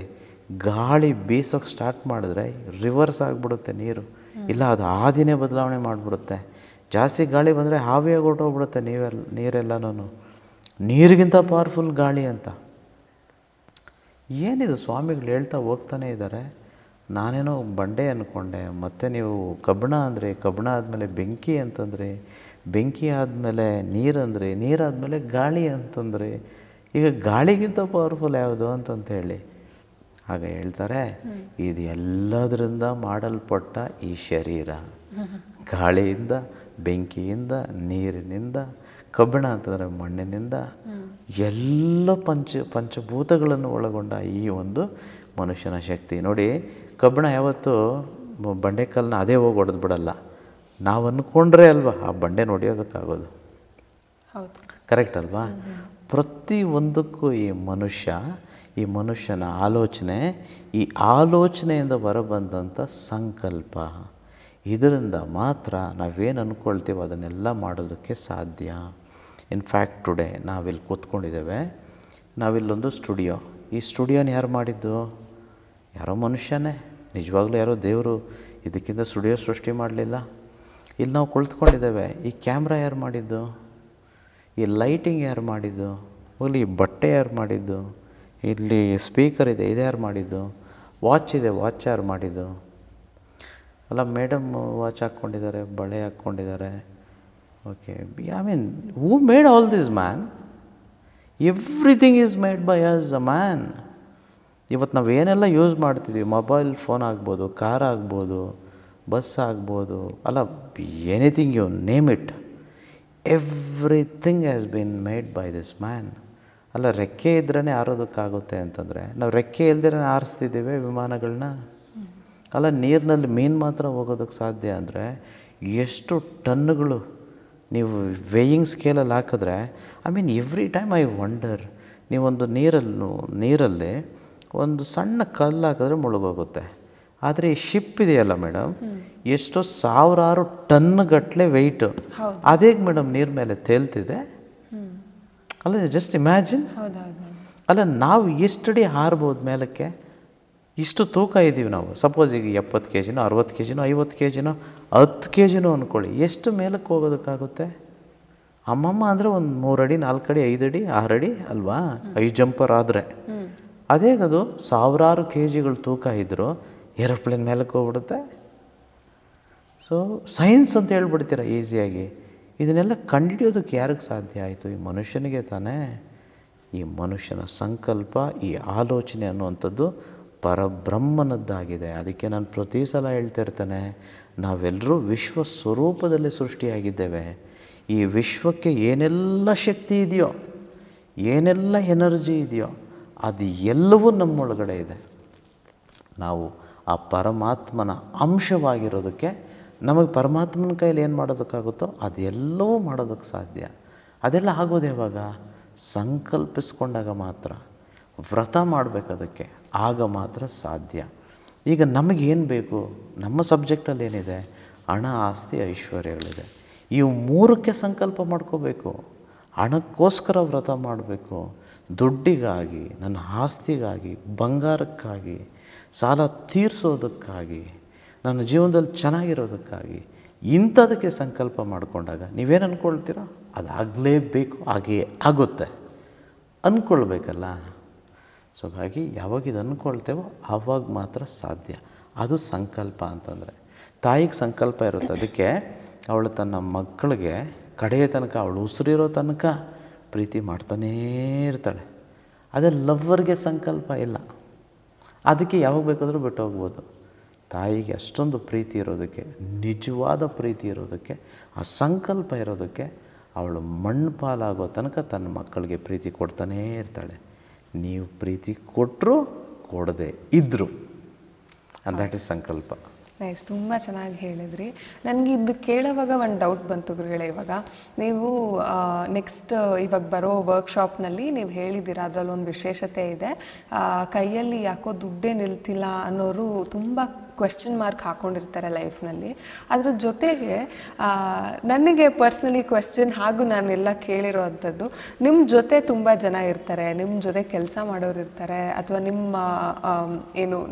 ಗಾಳಿ ಬೀಸೋಕ್ಕೆ ಸ್ಟಾರ್ಟ್ ಮಾಡಿದ್ರೆ ರಿವರ್ಸ್ ಆಗಿಬಿಡುತ್ತೆ ನೀರು, ಇಲ್ಲ ಅದು ಹಾದಿನೇ ಬದಲಾವಣೆ ಮಾಡಿಬಿಡುತ್ತೆ. ಜಾಸ್ತಿ ಗಾಳಿ ಬಂದರೆ ಹಾವಿಯಾಗಿ ಹೊರಟೋಗ್ಬಿಡುತ್ತೆ ನೀರೆಲ್ಲನೂ. ನೀರಿಗಿಂತ ಪವರ್ಫುಲ್ ಗಾಳಿ ಅಂತ. ಏನಿದು ಸ್ವಾಮಿಗಳು ಹೇಳ್ತಾ ಹೋಗ್ತಾನೆ ಇದ್ದಾರೆ. ನಾನೇನೋ ಬಂಡೆ ಅಂದ್ಕೊಂಡೆ, ಮತ್ತು ನೀವು ಕಬ್ಬಣ ಅಂದರೆ, ಕಬ್ಬಣ ಆದಮೇಲೆ ಬೆಂಕಿ ಅಂತಂದರೆ, ಬೆಂಕಿ ಆದಮೇಲೆ ನೀರಂದರೆ, ನೀರಾದಮೇಲೆ ಗಾಳಿ ಅಂತಂದರೆ, ಈಗ ಗಾಳಿಗಿಂತ ಪವರ್ಫುಲ್ ಯಾವುದು ಅಂತಂತೇಳಿ ಆಗ ಹೇಳ್ತಾರೆ, ಇದು ಎಲ್ಲದರಿಂದ ಮಾಡಲ್ಪಟ್ಟ ಈ ಶರೀರ, ಗಾಳಿಯಿಂದ, ಬೆಂಕಿಯಿಂದ, ನೀರಿನಿಂದ, ಕಬ್ಬಿಣ ಅಂತಂದರೆ ಮಣ್ಣಿನಿಂದ, ಎಲ್ಲ ಪಂಚಭೂತಗಳನ್ನು ಒಳಗೊಂಡ ಈ ಒಂದು ಮನುಷ್ಯನ ಶಕ್ತಿ. ನೋಡಿ, ಕಬ್ಬಿಣ ಯಾವತ್ತೂ ಬಂಡೆಕಲ್ಲನ್ನ ಅದೇ ಹೋಗಿ ಹೊಡೆದು ಬಿಡಲ್ಲ. ನಾವು ಅಂದ್ಕೊಂಡ್ರೆ ಅಲ್ವಾ ಆ ಬಂಡೆ ಹೊಡೆಯೋದಕ್ಕಾಗೋದು. ಹೌದು, ಕರೆಕ್ಟ್ ಅಲ್ವಾ? ಪ್ರತಿಯೊಂದಕ್ಕೂ ಈ ಮನುಷ್ಯನ ಆಲೋಚನೆ, ಈ ಆಲೋಚನೆಯಿಂದ ಹೊರಬಂದಂಥ ಸಂಕಲ್ಪ, ಇದರಿಂದ ಮಾತ್ರ ನಾವೇನು ಅಂದ್ಕೊಳ್ತೀವೋ ಅದನ್ನೆಲ್ಲ ಮಾಡೋದಕ್ಕೆ ಸಾಧ್ಯ. ಇನ್ಫ್ಯಾಕ್ಟ್ ಟುಡೇ ನಾವಿಲ್ಲಿ ಕೂತ್ಕೊಂಡಿದ್ದೇವೆ, ನಾವಿಲ್ಲೊಂದು ಸ್ಟುಡಿಯೋ. ಈ ಸ್ಟುಡಿಯೋನ ಯಾರು ಮಾಡಿದ್ದು? ಯಾರೋ ಮನುಷ್ಯನೇ. ನಿಜವಾಗ್ಲೂ ಯಾರೋ ದೇವರು ಇದಕ್ಕಿಂತ ಸ್ಟುಡಿಯೋ ಸೃಷ್ಟಿ ಮಾಡಲಿಲ್ಲ. ಇಲ್ಲಿ ನಾವು ಕುಳಿತುಕೊಂಡಿದ್ದೇವೆ, ಈ ಕ್ಯಾಮ್ರಾ ಯಾರು ಮಾಡಿದ್ದು? ಈ ಲೈಟಿಂಗ್ ಯಾರು ಮಾಡಿದ್ದು? ಹೋಗಲಿ, ಈ ಬಟ್ಟೆ ಯಾರು ಮಾಡಿದ್ದು? ಇಲ್ಲಿ ಸ್ಪೀಕರ್ ಇದೆ, ಇದು ಯಾರು ಮಾಡಿದ್ದು? ವಾಚ್ ಇದೆ, ವಾಚ್ ಯಾರು ಮಾಡಿದ್ದು? ಅಲ್ಲ, ಮೇಡಮ್ ವಾಚ್ ಹಾಕ್ಕೊಂಡಿದ್ದಾರೆ, ಬಳೆ ಹಾಕ್ಕೊಂಡಿದ್ದಾರೆ. Okay, I mean who made all this man? Everything is made by us a man. ಇವತ್ತು ನಾವು ಏನೆಲ್ಲ ಯೂಸ್ ಮಾಡ್ತಿದ್ದೀವಿ, ಮೊಬೈಲ್ ಫೋನ್ ಆಗ್ಬೋದು, ಕಾರ್ ಆಗ್ಬೋದು, ಬಸ್ ಆಗ್ಬೋದು, ಅಲ್ಲ anything you name it, everything has been made by this man. ಅಲ್ಲ, ರೆಕ್ಕೆ ಇದ್ರೇ ಹಾರೋದಕ್ಕಾಗುತ್ತೆ ಅಂತಂದರೆ ನಾವು ರೆಕ್ಕೆ ಇಲ್ದಿರೇ ಹಾರಿಸ್ತಿದ್ದೀವಿ ವಿಮಾನಗಳನ್ನ. ಅಲ್ಲ, ನೀರಿನಲ್ಲಿ ಮೀನು ಮಾತ್ರ ಹೋಗೋದಕ್ಕೆ ಸಾಧ್ಯ ಅಂದರೆ ಎಷ್ಟು ಟನ್ನುಗಳು ನೀವು ವೇಯಿಂಗ್ ಸ್ಕೇಲಲ್ಲಿ ಹಾಕಿದ್ರೆ, I mean every time I wonder. ನೀವೊಂದು ನೀರಲ್ಲಿ ಒಂದು ಸಣ್ಣ ಕಲ್ಲು ಹಾಕಿದ್ರೆ ಮುಳುಗೋಗುತ್ತೆ. ಆದರೆ ಈ ಶಿಪ್ ಇದೆಯಲ್ಲ ಮೇಡಮ್, ಎಷ್ಟೋ ಸಾವಿರಾರು ಟನ್ಗಟ್ಟಲೆ ವೆಯ್ಟು, ಅದೇಗೆ ಮೇಡಮ್ ನೀರ ಮೇಲೆ ತೇಲ್ತಿದೆ? ಅಲ್ಲ, ಜಸ್ಟ್ ಇಮ್ಯಾಜಿನ್. ಅಲ್ಲ, ನಾವು ಎಷ್ಟಡಿ ಹಾರ್ಬೋದು ಮೇಲಕ್ಕೆ? ಇಷ್ಟು ತೂಕ ಇದ್ದೀವಿ ನಾವು. ಸಪೋಸ್ ಈಗ 70 kg, 60 kg, 50 kg, 10 kg ಅಂದ್ಕೊಳ್ಳಿ, ಎಷ್ಟು ಮೇಲಕ್ಕೆ ಹೋಗೋದಕ್ಕಾಗುತ್ತೆ? ಅಮ್ಮಮ್ಮ ಅಂದರೆ ಒಂದು 3 ಅಡಿ, 4 ಅಡಿ, 5 ಅಡಿ, 6 ಅಡಿ ಅಲ್ವಾ, 5 ಜಂಪರ್ ಆದರೆ. ಅದೇಗದು ಸಾವಿರಾರು kgಗಳು ತೂಕ ಇದ್ದರೂ ಏರೋಪ್ಲೇನ್ ಮೇಲಕ್ಕೆ ಹೋಗ್ಬಿಡುತ್ತೆ. ಸೊ ಸೈನ್ಸ್ ಅಂತ ಹೇಳ್ಬಿಡ್ತೀರ ಈಸಿಯಾಗಿ. ಇದನ್ನೆಲ್ಲ ಕಂಡುಹಿಡಿಯೋದಕ್ಕೆ ಯಾರಿಗೆ ಸಾಧ್ಯ ಆಯಿತು? ಈ ಮನುಷ್ಯನಿಗೆ ತಾನೇ. ಈ ಮನುಷ್ಯನ ಸಂಕಲ್ಪ, ಈ ಆಲೋಚನೆ ಅನ್ನುವಂಥದ್ದು ಪರಬ್ರಹ್ಮನದ್ದಾಗಿದೆ. ಅದಕ್ಕೆ ನಾನು ಪ್ರತಿ ಸಲ ಹೇಳ್ತಿರ್ತೇನೆ, ನಾವೆಲ್ಲರೂ ವಿಶ್ವ ಸ್ವರೂಪದಲ್ಲಿ ಸೃಷ್ಟಿಯಾಗಿದ್ದೇವೆ. ಈ ವಿಶ್ವಕ್ಕೆ ಏನೆಲ್ಲ ಶಕ್ತಿ ಇದೆಯೋ, ಏನೆಲ್ಲ ಎನರ್ಜಿ ಇದೆಯೋ, ಅದು ಎಲ್ಲವೂ ನಮ್ಮೊಳಗಡೆ ಇದೆ. ನಾವು ಆ ಪರಮಾತ್ಮನ ಅಂಶವಾಗಿರೋದಕ್ಕೆ ನಮಗೆ ಪರಮಾತ್ಮನ ಕೈಯಲ್ಲಿ ಏನು ಮಾಡೋದಕ್ಕಾಗುತ್ತೋ ಅದೆಲ್ಲವೂ ಮಾಡೋದಕ್ಕೆ ಸಾಧ್ಯ. ಅದೆಲ್ಲ ಆಗೋದು ಯಾವಾಗ? ಸಂಕಲ್ಪಿಸ್ಕೊಂಡಾಗ ಮಾತ್ರ. ವ್ರತ ಮಾಡಬೇಕದಕ್ಕೆ, ಆಗ ಮಾತ್ರ ಸಾಧ್ಯ. ಈಗ ನಮಗೇನು ಬೇಕು? ನಮ್ಮ ಸಬ್ಜೆಕ್ಟಲ್ಲಿ ಏನಿದೆ? ಹಣ, ಆಸ್ತಿ, ಐಶ್ವರ್ಯಗಳಿದೆ. ಇವು ಮೂರಕ್ಕೆ ಸಂಕಲ್ಪ ಮಾಡ್ಕೋಬೇಕು. ಹಣಕ್ಕೋಸ್ಕರ ವ್ರತ ಮಾಡಬೇಕು, ದುಡ್ಡಿಗಾಗಿ, ನನ್ನ ಆಸ್ತಿಗಾಗಿ, ಬಂಗಾರಕ್ಕಾಗಿ, ಸಾಲ ತೀರಿಸೋದಕ್ಕಾಗಿ, ನನ್ನ ಜೀವನದಲ್ಲಿ ಚೆನ್ನಾಗಿರೋದಕ್ಕಾಗಿ, ಇಂಥದಕ್ಕೆ ಸಂಕಲ್ಪ ಮಾಡಿಕೊಂಡಾಗ ನೀವೇನು ಅಂದ್ಕೊಳ್ತೀರೋ ಅದಾಗಲೇಬೇಕು, ಹಾಗೆಯೇ ಆಗುತ್ತೆ. ಅಂದ್ಕೊಳ್ಬೇಕಲ್ಲ. ಸೊ ಹಾಗಾಗಿ ಯಾವಾಗ ಇದು ಅಂದ್ಕೊಳ್ತೇವೋ ಆವಾಗ ಮಾತ್ರ ಸಾಧ್ಯ. ಅದು ಸಂಕಲ್ಪ ಅಂತಂದರೆ. ತಾಯಿಗೆ ಸಂಕಲ್ಪ ಇರುತ್ತೆ, ಅದಕ್ಕೆ ಅವಳು ತನ್ನ ಮಕ್ಕಳಿಗೆ ಕಡೆಯ ತನಕ, ಅವಳು ಉಸಿರಿರೋ ತನಕ ಪ್ರೀತಿ ಮಾಡ್ತಾನೇ ಇರ್ತಾಳೆ. ಅದೇ ಲವ್ವರ್ಗೆ ಸಂಕಲ್ಪ ಇಲ್ಲ. ಅದಕ್ಕೆ ಯಾವಾಗ ಬೇಕಾದರೂ ಬಿಟ್ಟು ಹೋಗ್ಬೋದು. ತಾಯಿಗೆ ಅಷ್ಟೊಂದು ಪ್ರೀತಿ ಇರೋದಕ್ಕೆ, ನಿಜವಾದ ಪ್ರೀತಿ ಇರೋದಕ್ಕೆ, ಆ ಸಂಕಲ್ಪ ಇರೋದಕ್ಕೆ ಅವಳು ಮಣ್ಣು ಪಾಲಾಗೋ ತನಕ ತನ್ನ ಮಕ್ಕಳಿಗೆ ಪ್ರೀತಿ ಕೊಡ್ತಾನೇ ಇರ್ತಾಳೆ. ನೀವು ಪ್ರೀತಿ ಕೊಟ್ಟರು ಕೊಡದೆ ಇದ್ದರು, ಆ್ಯಂಡ್ ದ್ಯಾಟ್ ಇಸ್ ಸಂಕಲ್ಪ. ನೈಸ್, ತುಂಬ ಚೆನ್ನಾಗಿ ಹೇಳಿದ್ರಿ. ನನಗೆ ಇದು ಕೇಳೋವಾಗ ಒಂದು ಡೌಟ್ ಬಂತು ಗುರುಗಳೇ. ಇವಾಗ ನೀವು ನೆಕ್ಸ್ಟ್ ಇವಾಗ ಬರೋ ವರ್ಕ್ಶಾಪ್ನಲ್ಲಿ ನೀವು ಹೇಳಿದ್ದೀರಾ, ಅದರಲ್ಲಿ ಒಂದು ವಿಶೇಷತೆ ಇದೆ. ಕೈಯಲ್ಲಿ ಯಾಕೋ ದುಡ್ಡೇ ನಿಲ್ತಿಲ್ಲ ಅನ್ನೋರು ತುಂಬ ಕ್ವೆಶ್ಚನ್ ಮಾರ್ಕ್ ಹಾಕ್ಕೊಂಡಿರ್ತಾರೆ ಲೈಫ್ನಲ್ಲಿ. ಅದ್ರ ಜೊತೆಗೆ ನನಗೆ ಪರ್ಸ್ನಲಿ ಕ್ವೆಶ್ಚನ್ ಹಾಗೂ ನಾನೆಲ್ಲ ಕೇಳಿರೋ ಅಂಥದ್ದು, ನಿಮ್ಮ ಜೊತೆ ತುಂಬ ಜನ ಇರ್ತಾರೆ, ನಿಮ್ಮ ಜೊತೆ ಕೆಲಸ ಮಾಡೋರು ಇರ್ತಾರೆ, ಅಥವಾ ನಿಮ್ಮ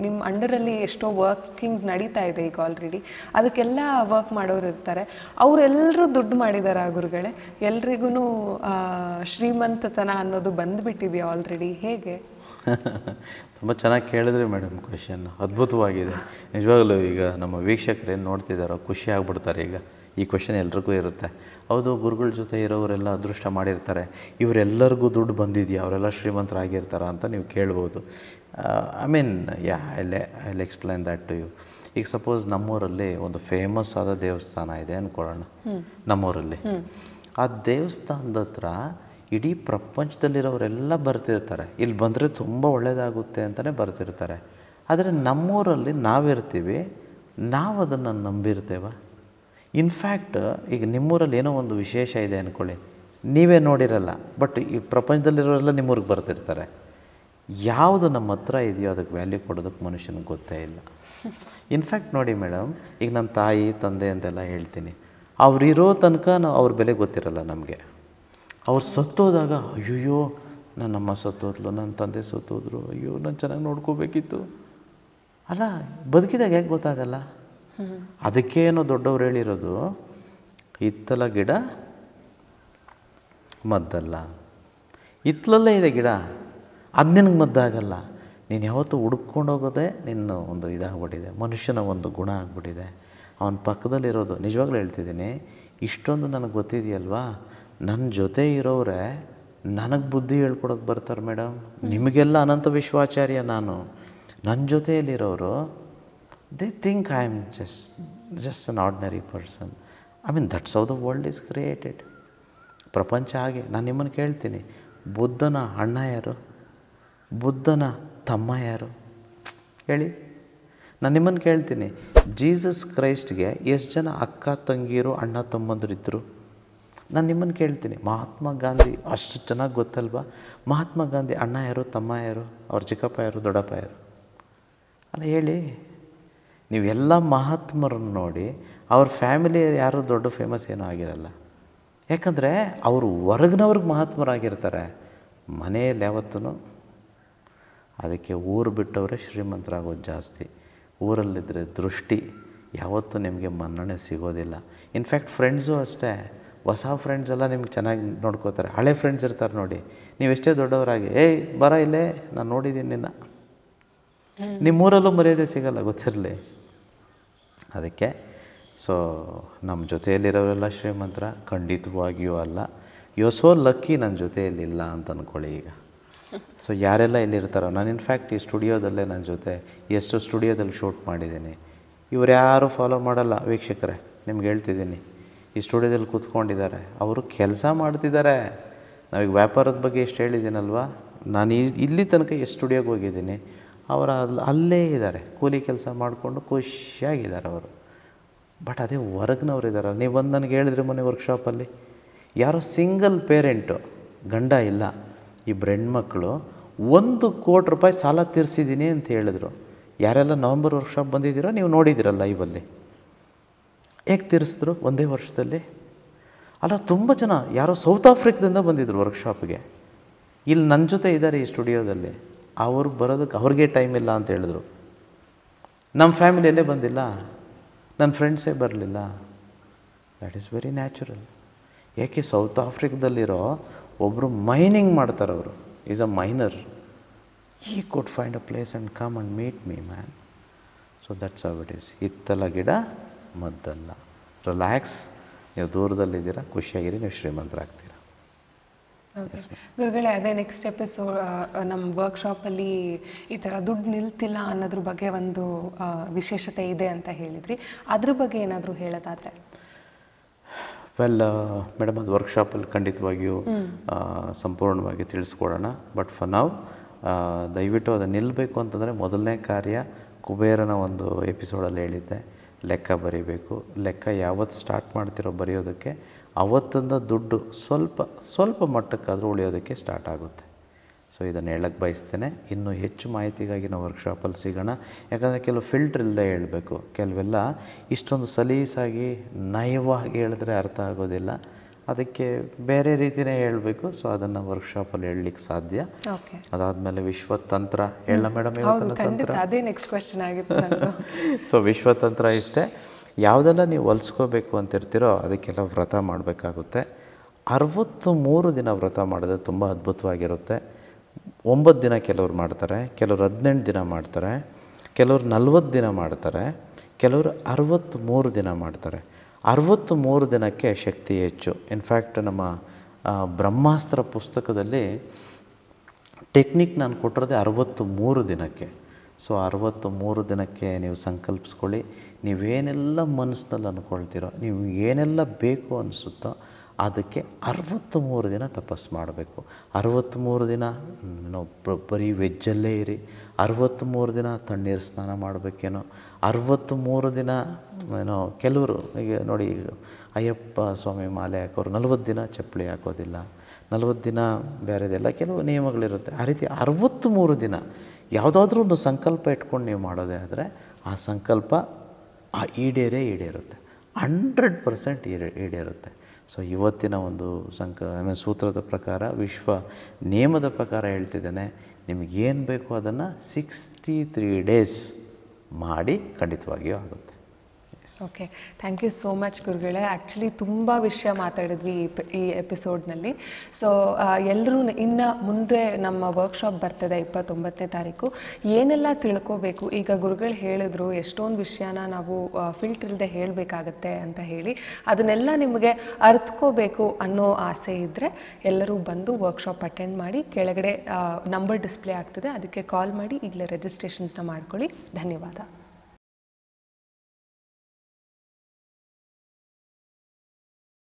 ನಿಮ್ಮ ಅಂಡರಲ್ಲಿ ಎಷ್ಟೋ ವರ್ಕಿಂಗ್ಸ್ ನಡೀತಾ ಇದೆ ಈಗ ಆಲ್ರೆಡಿ, ಅದಕ್ಕೆಲ್ಲ ವರ್ಕ್ ಮಾಡೋರು ಇರ್ತಾರೆ. ಅವರೆಲ್ಲರೂ ದುಡ್ಡು ಮಾಡಿದ್ದಾರೆ ಗುರುಗಳೇ, ಎಲ್ರಿಗೂ ಶ್ರೀಮಂತತನ ಅನ್ನೋದು ಬಂದುಬಿಟ್ಟಿದೆಯಾ ಆಲ್ರೆಡಿ, ಹೇಗೆ? ತುಂಬ ಚೆನ್ನಾಗಿ ಕೇಳಿದ್ರಿ ಮೇಡಮ್ ಕ್ವೆಶನ್, ಅದ್ಭುತವಾಗಿದೆ ನಿಜವಾಗಲೂ. ಈಗ ನಮ್ಮ ವೀಕ್ಷಕರು ಏನು ನೋಡ್ತಿದ್ದಾರೋ ಖುಷಿ ಆಗ್ಬಿಡ್ತಾರೆ. ಈಗ ಈ ಕ್ವೆಶನ್ ಎಲ್ರಿಗೂ ಇರುತ್ತೆ. ಹೌದು, ಗುರುಗಳ ಜೊತೆ ಇರೋರೆಲ್ಲ ಅದೃಷ್ಟ ಮಾಡಿರ್ತಾರೆ, ಇವರೆಲ್ಲರಿಗೂ ದುಡ್ಡು ಬಂದಿದೆಯಾ, ಅವರೆಲ್ಲ ಶ್ರೀಮಂತರಾಗಿರ್ತಾರ ಅಂತ ನೀವು ಕೇಳ್ಬೋದು. I mean I explain that to you. ಈಗ ಸಪೋಸ್ ನಮ್ಮೂರಲ್ಲಿ ಒಂದು ಫೇಮಸ್ ಆದ ದೇವಸ್ಥಾನ ಇದೆ ಅಂದ್ಕೊಳ್ಳೋಣ, ನಮ್ಮೂರಲ್ಲಿ. ಆ ದೇವಸ್ಥಾನದ ಹತ್ರ ಇಡೀ ಪ್ರಪಂಚದಲ್ಲಿರೋರೆಲ್ಲ ಬರ್ತಿರ್ತಾರೆ, ಇಲ್ಲಿ ಬಂದರೆ ತುಂಬ ಒಳ್ಳೆಯದಾಗುತ್ತೆ ಅಂತಲೇ ಬರ್ತಿರ್ತಾರೆ. ಆದರೆ ನಮ್ಮೂರಲ್ಲಿ ನಾವಿರ್ತೀವಿ, ನಾವು ಅದನ್ನು ನಂಬಿರ್ತೇವ? ಇನ್ಫ್ಯಾಕ್ಟ್ ಈಗ ನಿಮ್ಮೂರಲ್ಲಿ ಏನೋ ಒಂದು ವಿಶೇಷ ಇದೆ ಅಂದ್ಕೊಳ್ಳಿ, ನೀವೇ ನೋಡಿರಲ್ಲ, ಬಟ್ ಈ ಪ್ರಪಂಚದಲ್ಲಿರೋರೆಲ್ಲ ನಿಮ್ಮೂರಿಗೆ ಬರ್ತಿರ್ತಾರೆ. ಯಾವುದು ನಮ್ಮ ಹತ್ರ ಇದೆಯೋ ಅದಕ್ಕೆ ವ್ಯಾಲ್ಯೂ ಕೊಡೋದಕ್ಕೆ ಮನುಷ್ಯನಿಗೆ ಗೊತ್ತೇ ಇಲ್ಲ. ಇನ್ಫ್ಯಾಕ್ಟ್ ನೋಡಿ ಮೇಡಮ್, ಈಗ ನನ್ನ ತಾಯಿ ತಂದೆ ಅಂತೆಲ್ಲ ಹೇಳ್ತೀನಿ, ಅವರಿರೋ ತನಕ ಅವ್ರ ಬೆಲೆ ಗೊತ್ತಿರಲ್ಲ ನಮಗೆ. ಅವ್ರು ಸತ್ತೋದಾಗ ಅಯ್ಯೋ ನನ್ನಮ್ಮ ಸತ್ತೋದ್ಲು, ನನ್ನ ತಂದೆ ಸತ್ತೋದ್ರು, ಅಯ್ಯೋ ನಾನು ಚೆನ್ನಾಗಿ ನೋಡ್ಕೋಬೇಕಿತ್ತು ಅಲ್ಲ, ಬದುಕಿದಾಗ ಹೇಗೆ ಗೊತ್ತಾಗಲ್ಲ? ಅದಕ್ಕೇನೋ ದೊಡ್ಡವ್ರು ಹೇಳಿರೋದು, ಹಿತ್ತಲ ಗಿಡ ಮದ್ದಲ್ಲ. ಹಿತ್ತಲಲ್ಲೇ ಇದೆ ಗಿಡ, ಅದು ನಿನಗೆ ಮದ್ದಾಗಲ್ಲ. ನೀನು ಯಾವತ್ತೂ ಹುಡ್ಕೊಂಡು ಹೋಗೋದೇ ನಿನ್ನ ಒಂದು ಇದಾಗ್ಬಿಟ್ಟಿದೆ, ಮನುಷ್ಯನ ಒಂದು ಗುಣ ಆಗ್ಬಿಟ್ಟಿದೆ. ಅವನ ಪಕ್ಕದಲ್ಲಿರೋದು, ನಿಜವಾಗ್ಲೂ ಹೇಳ್ತಿದ್ದೀನಿ, ಇಷ್ಟೊಂದು ನನಗೆ ಗೊತ್ತಿದೆಯಲ್ವಾ, ನನ್ನ ಜೊತೆ ಇರೋರೆ ನನಗೆ ಬುದ್ಧಿ ಹೇಳ್ಕೊಡೋಕೆ ಬರ್ತಾರೆ ಮೇಡಮ್. ನಿಮಗೆಲ್ಲ ಅನಂತ ವಿಶ್ವಾಚಾರ್ಯ ನಾನು, ನನ್ನ ಜೊತೆಯಲ್ಲಿರೋರು they think I am just an ordinary person. I mean that's how the world is created. ಪ್ರಪಂಚ ಹಾಗೆ. ನಾನು ನಿಮ್ಮನ್ನು ಕೇಳ್ತೀನಿ, ಬುದ್ಧನ ಅಣ್ಣ ಯಾರು, ಬುದ್ಧನ ತಮ್ಮ ಯಾರು ಹೇಳಿ? ನಾನು ನಿಮ್ಮನ್ನು ಕೇಳ್ತೀನಿ, ಜೀಸಸ್ ಕ್ರೈಸ್ಟ್ಗೆ ಎಷ್ಟು ಜನ ಅಕ್ಕ ತಂಗಿರು ಅಣ್ಣ ತಮ್ಮಂದಿರಿದ್ದರು? ನಾನು ನಿಮ್ಮನ್ನು ಕೇಳ್ತೀನಿ, ಮಹಾತ್ಮ ಗಾಂಧಿ ಅಷ್ಟು ಚೆನ್ನಾಗಿ ಗೊತ್ತಲ್ವಾ? ಮಹಾತ್ಮ ಗಾಂಧಿ ಅಣ್ಣ ಯಾರು, ತಮ್ಮ ಯಾರು, ಅವ್ರ ಚಿಕ್ಕಪ್ಪ ಯಾರು, ದೊಡ್ಡಪ್ಪ ಯಾರು? ಅಲ್ಲ ಹೇಳಿ. ನೀವೆಲ್ಲ ಮಹಾತ್ಮರನ್ನು ನೋಡಿ, ಅವ್ರ ಫ್ಯಾಮಿಲಿ ಯಾರು ದೊಡ್ಡ ಫೇಮಸ್ ಏನೂ ಆಗಿರಲ್ಲ. ಯಾಕಂದರೆ ಅವರು ಹೊರಗಿನವ್ರಿಗೆ ಮಹಾತ್ಮರಾಗಿರ್ತಾರೆ, ಮನೆಯಲ್ಲಿ ಯಾವತ್ತೂ. ಅದಕ್ಕೆ ಊರು ಬಿಟ್ಟವರೇ ಶ್ರೀಮಂತರಾಗೋದು ಜಾಸ್ತಿ. ಊರಲ್ಲಿದ್ದರೆ ದೃಷ್ಟಿ, ಯಾವತ್ತೂ ನಿಮಗೆ ಮನ್ನಣೆ ಸಿಗೋದಿಲ್ಲ. ಇನ್ಫ್ಯಾಕ್ಟ್ ಫ್ರೆಂಡ್ಸು ಅಷ್ಟೇ, ಹೊಸ ಫ್ರೆಂಡ್ಸ್ ಎಲ್ಲ ನಿಮ್ಗೆ ಚೆನ್ನಾಗಿ ನೋಡ್ಕೋತಾರೆ. ಹಳೆ ಫ್ರೆಂಡ್ಸ್ ಇರ್ತಾರೆ ನೋಡಿ, ನೀವೆಷ್ಟೇ ದೊಡ್ಡವರಾಗಿ, ಏಯ್ ಬರ ಇಲ್ಲೇ, ನಾನು ನೋಡಿದ್ದೀನಿ ನಿನ್ನ, ನಿಮ್ಮೂರಲ್ಲೂ ಮರ್ಯಾದೆ ಸಿಗಲ್ಲ, ಗೊತ್ತಿರಲಿ. ಅದಕ್ಕೆ ಸೊ ನಮ್ಮ ಜೊತೆಯಲ್ಲಿರೋರೆಲ್ಲ ಶ್ರೀಮಂತರ ಖಂಡಿತವಾಗಿಯೂ ಅಲ್ಲ. ಯು ಸೋ ಲಕ್ಕಿ ನನ್ನ ಜೊತೆಯಲ್ಲಿಲ್ಲ ಅಂತ ಅಂದ್ಕೊಳ್ಳಿ. ಈಗ ಸೊ ಯಾರೆಲ್ಲ ಇಲ್ಲಿರ್ತಾರೋ, ನಾನು ಇನ್ಫ್ಯಾಕ್ಟ್ ಈ ಸ್ಟುಡಿಯೋದಲ್ಲೇ ನನ್ನ ಜೊತೆ ಎಷ್ಟು ಸ್ಟುಡಿಯೋದಲ್ಲಿ ಶೂಟ್ ಮಾಡಿದ್ದೀನಿ, ಇವ್ರು ಯಾರೂ ಫಾಲೋ ಮಾಡಲ್ಲ ವೀಕ್ಷಕರೇ, ನಿಮ್ಗೆ ಹೇಳ್ತಿದ್ದೀನಿ. ಈ ಸ್ಟುಡಿಯೋದಲ್ಲಿ ಕೂತ್ಕೊಂಡಿದ್ದಾರೆ, ಅವರು ಕೆಲಸ ಮಾಡ್ತಿದ್ದಾರೆ. ನಾವೀಗ ವ್ಯಾಪಾರದ ಬಗ್ಗೆ ಎಷ್ಟು ಹೇಳಿದ್ದೀನಲ್ವ, ನಾನು ಇಲ್ಲಿ ತನಕ ಎಷ್ಟು ಸ್ಟುಡಿಯೋಗೆ ಹೋಗಿದ್ದೀನಿ, ಅವರು ಅಲ್ಲೇ ಇದ್ದಾರೆ, ಕೂಲಿ ಕೆಲಸ ಮಾಡಿಕೊಂಡು ಖುಷಿಯಾಗಿದ್ದಾರೆ ಅವರು. ಬಟ್ ಅದೇ ಹೊರಗಿನವ್ರು ಇದ್ದಾರೆ. ನೀವು ಬಂದು ನನಗೆ ಹೇಳಿದ್ರೆ ಮೊನ್ನೆ ವರ್ಕ್ಶಾಪಲ್ಲಿ, ಯಾರೋ ಸಿಂಗಲ್ ಪೇರೆಂಟು, ಗಂಡ ಇಲ್ಲ, ಇಬ್ಬರು ಹೆಣ್ಮಕ್ಳು, 1 ಕೋಟಿ ರೂಪಾಯಿ ಸಾಲ ತೀರಿಸಿದ್ದೀನಿ ಅಂತ ಹೇಳಿದ್ರು. ಯಾರೆಲ್ಲ ನವಂಬರ್ ವರ್ಕ್ಶಾಪ್ ಬಂದಿದ್ದೀರೋ ನೀವು ನೋಡಿದ್ದೀರಲ್ಲ ಲೈವಲ್ಲಿ, ಹೇಗೆ ತೀರಿಸಿದ್ರು ಒಂದೇ ವರ್ಷದಲ್ಲಿ? ಅಲ್ಲ, ತುಂಬ ಜನ ಯಾರೋ ಸೌತ್ ಆಫ್ರಿಕಾದಿಂದ ಬಂದಿದ್ದರು ವರ್ಕ್ಶಾಪ್ಗೆ, ಇಲ್ಲಿ ನನ್ನ ಜೊತೆ ಇದ್ದಾರೆ ಈ ಸ್ಟುಡಿಯೋದಲ್ಲಿ. ಅವ್ರು ಬರೋದಕ್ಕೆ ಅವ್ರಿಗೆ ಟೈಮ್ ಇಲ್ಲ ಅಂತ ಹೇಳಿದ್ರು. ನಮ್ಮ ಫ್ಯಾಮಿಲಿಯಲ್ಲೇ ಬಂದಿಲ್ಲ, ನನ್ನ ಫ್ರೆಂಡ್ಸೇ ಬರಲಿಲ್ಲ. That is very natural. ಯಾಕೆ ಸೌತ್ ಆಫ್ರಿಕಾದಲ್ಲಿರೋ ಒಬ್ಬರು ಮೈನಿಂಗ್ ಮಾಡ್ತಾರೆ, ಅವರು is a miner. He could find a place and come and meet me man. So that's how it is. ಹಿತ್ತಲ ಗಿಡ ಮದ್ದಲ್ಲ. ರಿಲ್ಯಾಕ್ಸ್, ನೀವು ದೂರದಲ್ಲಿದ್ದೀರಾ, ಖುಷಿಯಾಗಿರಿ, ನೀವು ಶ್ರೀಮಂತರಾಗ್ತೀರಾ. ಗುರುಗಳೇ, ಅದೇ ನೆಕ್ಸ್ಟ್ ಎಪಿಸೋಡ್ ನಮ್ಮ ವರ್ಕ್ಶಾಪಲ್ಲಿ ಈ ಥರ ದುಡ್ಡು ನಿಲ್ತಿಲ್ಲ ಅನ್ನೋದ್ರ ಬಗ್ಗೆ ಒಂದು ವಿಶೇಷತೆ ಇದೆ ಅಂತ ಹೇಳಿದ್ರಿ, ಅದ್ರ ಬಗ್ಗೆ ಏನಾದರೂ ಹೇಳೋದಾದರೆ? ವೆಲ್ ಮೇಡಮ್, ಅದು ವರ್ಕ್ಶಾಪಲ್ಲಿ ಖಂಡಿತವಾಗಿಯೂ ಸಂಪೂರ್ಣವಾಗಿ ತಿಳಿಸ್ಕೊಡೋಣ. ಬಟ್ ಫಾರ್ ನಾವು ದಯವಿಟ್ಟು ಅದು ನಿಲ್ಲಬೇಕು ಅಂತಂದರೆ ಮೊದಲನೇ ಕಾರ್ಯ ಕುಬೇರನ ಒಂದು ಎಪಿಸೋಡಲ್ಲಿ ಹೇಳಿದ್ದೆ, ಲೆಕ್ಕ ಬರೀಬೇಕು. ಲೆಕ್ಕ ಯಾವತ್ತು ಸ್ಟಾರ್ಟ್ ಮಾಡ್ತಿರೋ ಬರೆಯೋದಕ್ಕೆ, ಅವತ್ತಿಂದ ದುಡ್ಡು ಸ್ವಲ್ಪ ಮಟ್ಟಕ್ಕಾದರೂ ಉಳಿಯೋದಕ್ಕೆ ಸ್ಟಾರ್ಟ್ ಆಗುತ್ತೆ. ಸೊ ಇದನ್ನು ಹೇಳಕ್ಕೆ ಬಯಸ್ತೇನೆ. ಇನ್ನೂ ಹೆಚ್ಚು ಮಾಹಿತಿಗಾಗಿ ನಾವು ವರ್ಕ್ಶಾಪಲ್ಲಿ ಸಿಗೋಣ. ಯಾಕಂದರೆ ಕೆಲವು ಫಿಲ್ಟ್ರ್ ಇಲ್ಲದೆ ಹೇಳಬೇಕು, ಕೆಲವೆಲ್ಲ ಇಷ್ಟೊಂದು ಸಲೀಸಾಗಿ ನಯವಾಗಿ ಹೇಳಿದ್ರೆ ಅರ್ಥ ಆಗೋದಿಲ್ಲ, ಅದಕ್ಕೆ ಬೇರೆ ರೀತಿಯೇ ಹೇಳಬೇಕು. ಸೊ ಅದನ್ನು ವರ್ಕ್ಶಾಪಲ್ಲಿ ಹೇಳಲಿಕ್ಕೆ ಸಾಧ್ಯ. ಅದಾದಮೇಲೆ ವಿಶ್ವತಂತ್ರ ಹೇಳ ಮೇಡಮ್, ಇವತ್ತಿನ ಅದೇ ನೆಕ್ಸ್ಟ್ ಕ್ವೆಶ್ಚನ್ ಆಗಿತ್ತು. ಸೊ ವಿಶ್ವತಂತ್ರ ಇಷ್ಟೇ, ಯಾವುದೆಲ್ಲ ನೀವು ಹೊಲಿಸ್ಕೋಬೇಕು ಅಂತಿರ್ತೀರೋ ಅದಕ್ಕೆಲ್ಲ ವ್ರತ ಮಾಡಬೇಕಾಗುತ್ತೆ. 63 ದಿನ ವ್ರತ ಮಾಡಿದ್ರೆ ತುಂಬ ಅದ್ಭುತವಾಗಿರುತ್ತೆ. 9 ದಿನ ಕೆಲವ್ರು ಮಾಡ್ತಾರೆ, ಕೆಲವರು 18 ದಿನ ಮಾಡ್ತಾರೆ, ಕೆಲವರು 40 ದಿನ ಮಾಡ್ತಾರೆ, ಕೆಲವರು 63 ದಿನ ಮಾಡ್ತಾರೆ. 63 ದಿನಕ್ಕೆ ಶಕ್ತಿ ಹೆಚ್ಚು. ಇನ್ಫ್ಯಾಕ್ಟ್ ನಮ್ಮ ಬ್ರಹ್ಮಾಸ್ತ್ರ ಪುಸ್ತಕದಲ್ಲಿ ಟೆಕ್ನಿಕ್ ನಾನು ಕೊಟ್ಟಿರೋದೇ 63 ದಿನಕ್ಕೆ. ಸೊ 63 ದಿನಕ್ಕೆ ನೀವು ಸಂಕಲ್ಪಿಸ್ಕೊಳ್ಳಿ. ನೀವೇನೆಲ್ಲ ಮನಸ್ಸಿನಲ್ಲಿ ಅಂದ್ಕೊಳ್ತೀರೋ, ನೀವು ಏನೆಲ್ಲ ಬೇಕು ಅನಿಸುತ್ತೋ ಅದಕ್ಕೆ 63 ದಿನ ತಪಸ್ಸು ಮಾಡಬೇಕು. 63 ದಿನ ಬರೀ ವೆಜ್ಜಲ್ಲೇ ಇರಿ, 63 ದಿನ ತಣ್ಣೀರು ಸ್ನಾನ ಮಾಡಬೇಕೇನೋ, 63 ದಿನ ಕೆಲವರು ಈಗ ನೋಡಿ, ಅಯ್ಯಪ್ಪ ಸ್ವಾಮಿ ಮಾಲೆ ಹಾಕೋರು 40 ದಿನ ಚಪ್ಪಲಿ ಹಾಕೋದಿಲ್ಲ, 40 ದಿನ ಬೇರೆದೆಲ್ಲ ಕೆಲವು ನಿಯಮಗಳಿರುತ್ತೆ. ಆ ರೀತಿ 63 ದಿನ ಯಾವುದಾದ್ರೂ ಒಂದು ಸಂಕಲ್ಪ ಇಟ್ಕೊಂಡು ನೀವು ಮಾಡೋದೇ ಆದರೆ ಆ ಸಂಕಲ್ಪ ಈಡೇರುತ್ತೆ, 100% ಈಡೇರುತ್ತೆ. ಸೊ ಇವತ್ತಿನ ಒಂದು ಸೂತ್ರದ ಪ್ರಕಾರ, ವಿಶ್ವ ನಿಯಮದ ಪ್ರಕಾರ ಹೇಳ್ತಿದ್ದೇನೆ, ನಿಮಗೇನು ಬೇಕೋ ಅದನ್ನು 63 ಡೇಸ್ ಮಾಡಿ ಖಂಡಿತವಾಗಿಯೂ ಆಗುತ್ತೆ. Okay, thank you so much ಗುರುಗಳೇ. ಆ್ಯಕ್ಚುಲಿ ತುಂಬ ವಿಷಯ ಮಾತಾಡಿದ್ವಿ ಈ ಎಪಿಸೋಡ್ನಲ್ಲಿ. ಸೊ ಎಲ್ಲರೂ ಇನ್ನು ಮುಂದೆ ನಮ್ಮ ವರ್ಕ್ಶಾಪ್ ಬರ್ತದೆ 29ನೇ ತಾರೀಕು, ಏನೆಲ್ಲ ತಿಳ್ಕೋಬೇಕು. ಈಗ ಗುರುಗಳು ಹೇಳಿದ್ರು ಎಷ್ಟೊಂದು ವಿಷಯನ ನಾವು ಫಿಲ್ಟರ್ ಇಲ್ಲದೆ ಹೇಳಬೇಕಾಗತ್ತೆ ಅಂತ ಹೇಳಿ, ಅದನ್ನೆಲ್ಲ ನಿಮಗೆ ಅರ್ಥಕೋಬೇಕು ಅನ್ನೋ ಆಸೆ ಇದ್ದರೆ ಎಲ್ಲರೂ ಬಂದು ವರ್ಕ್ಶಾಪ್ ಅಟೆಂಡ್ ಮಾಡಿ. ಕೆಳಗಡೆ ನಂಬರ್ ಡಿಸ್ಪ್ಲೇ ಆಗ್ತದೆ, ಅದಕ್ಕೆ ಕಾಲ್ ಮಾಡಿ ಈಗಲೇ ರಿಜಿಸ್ಟ್ರೇಷನ್ಸ್ನ ಮಾಡ್ಕೊಳ್ಳಿ. ಧನ್ಯವಾದ.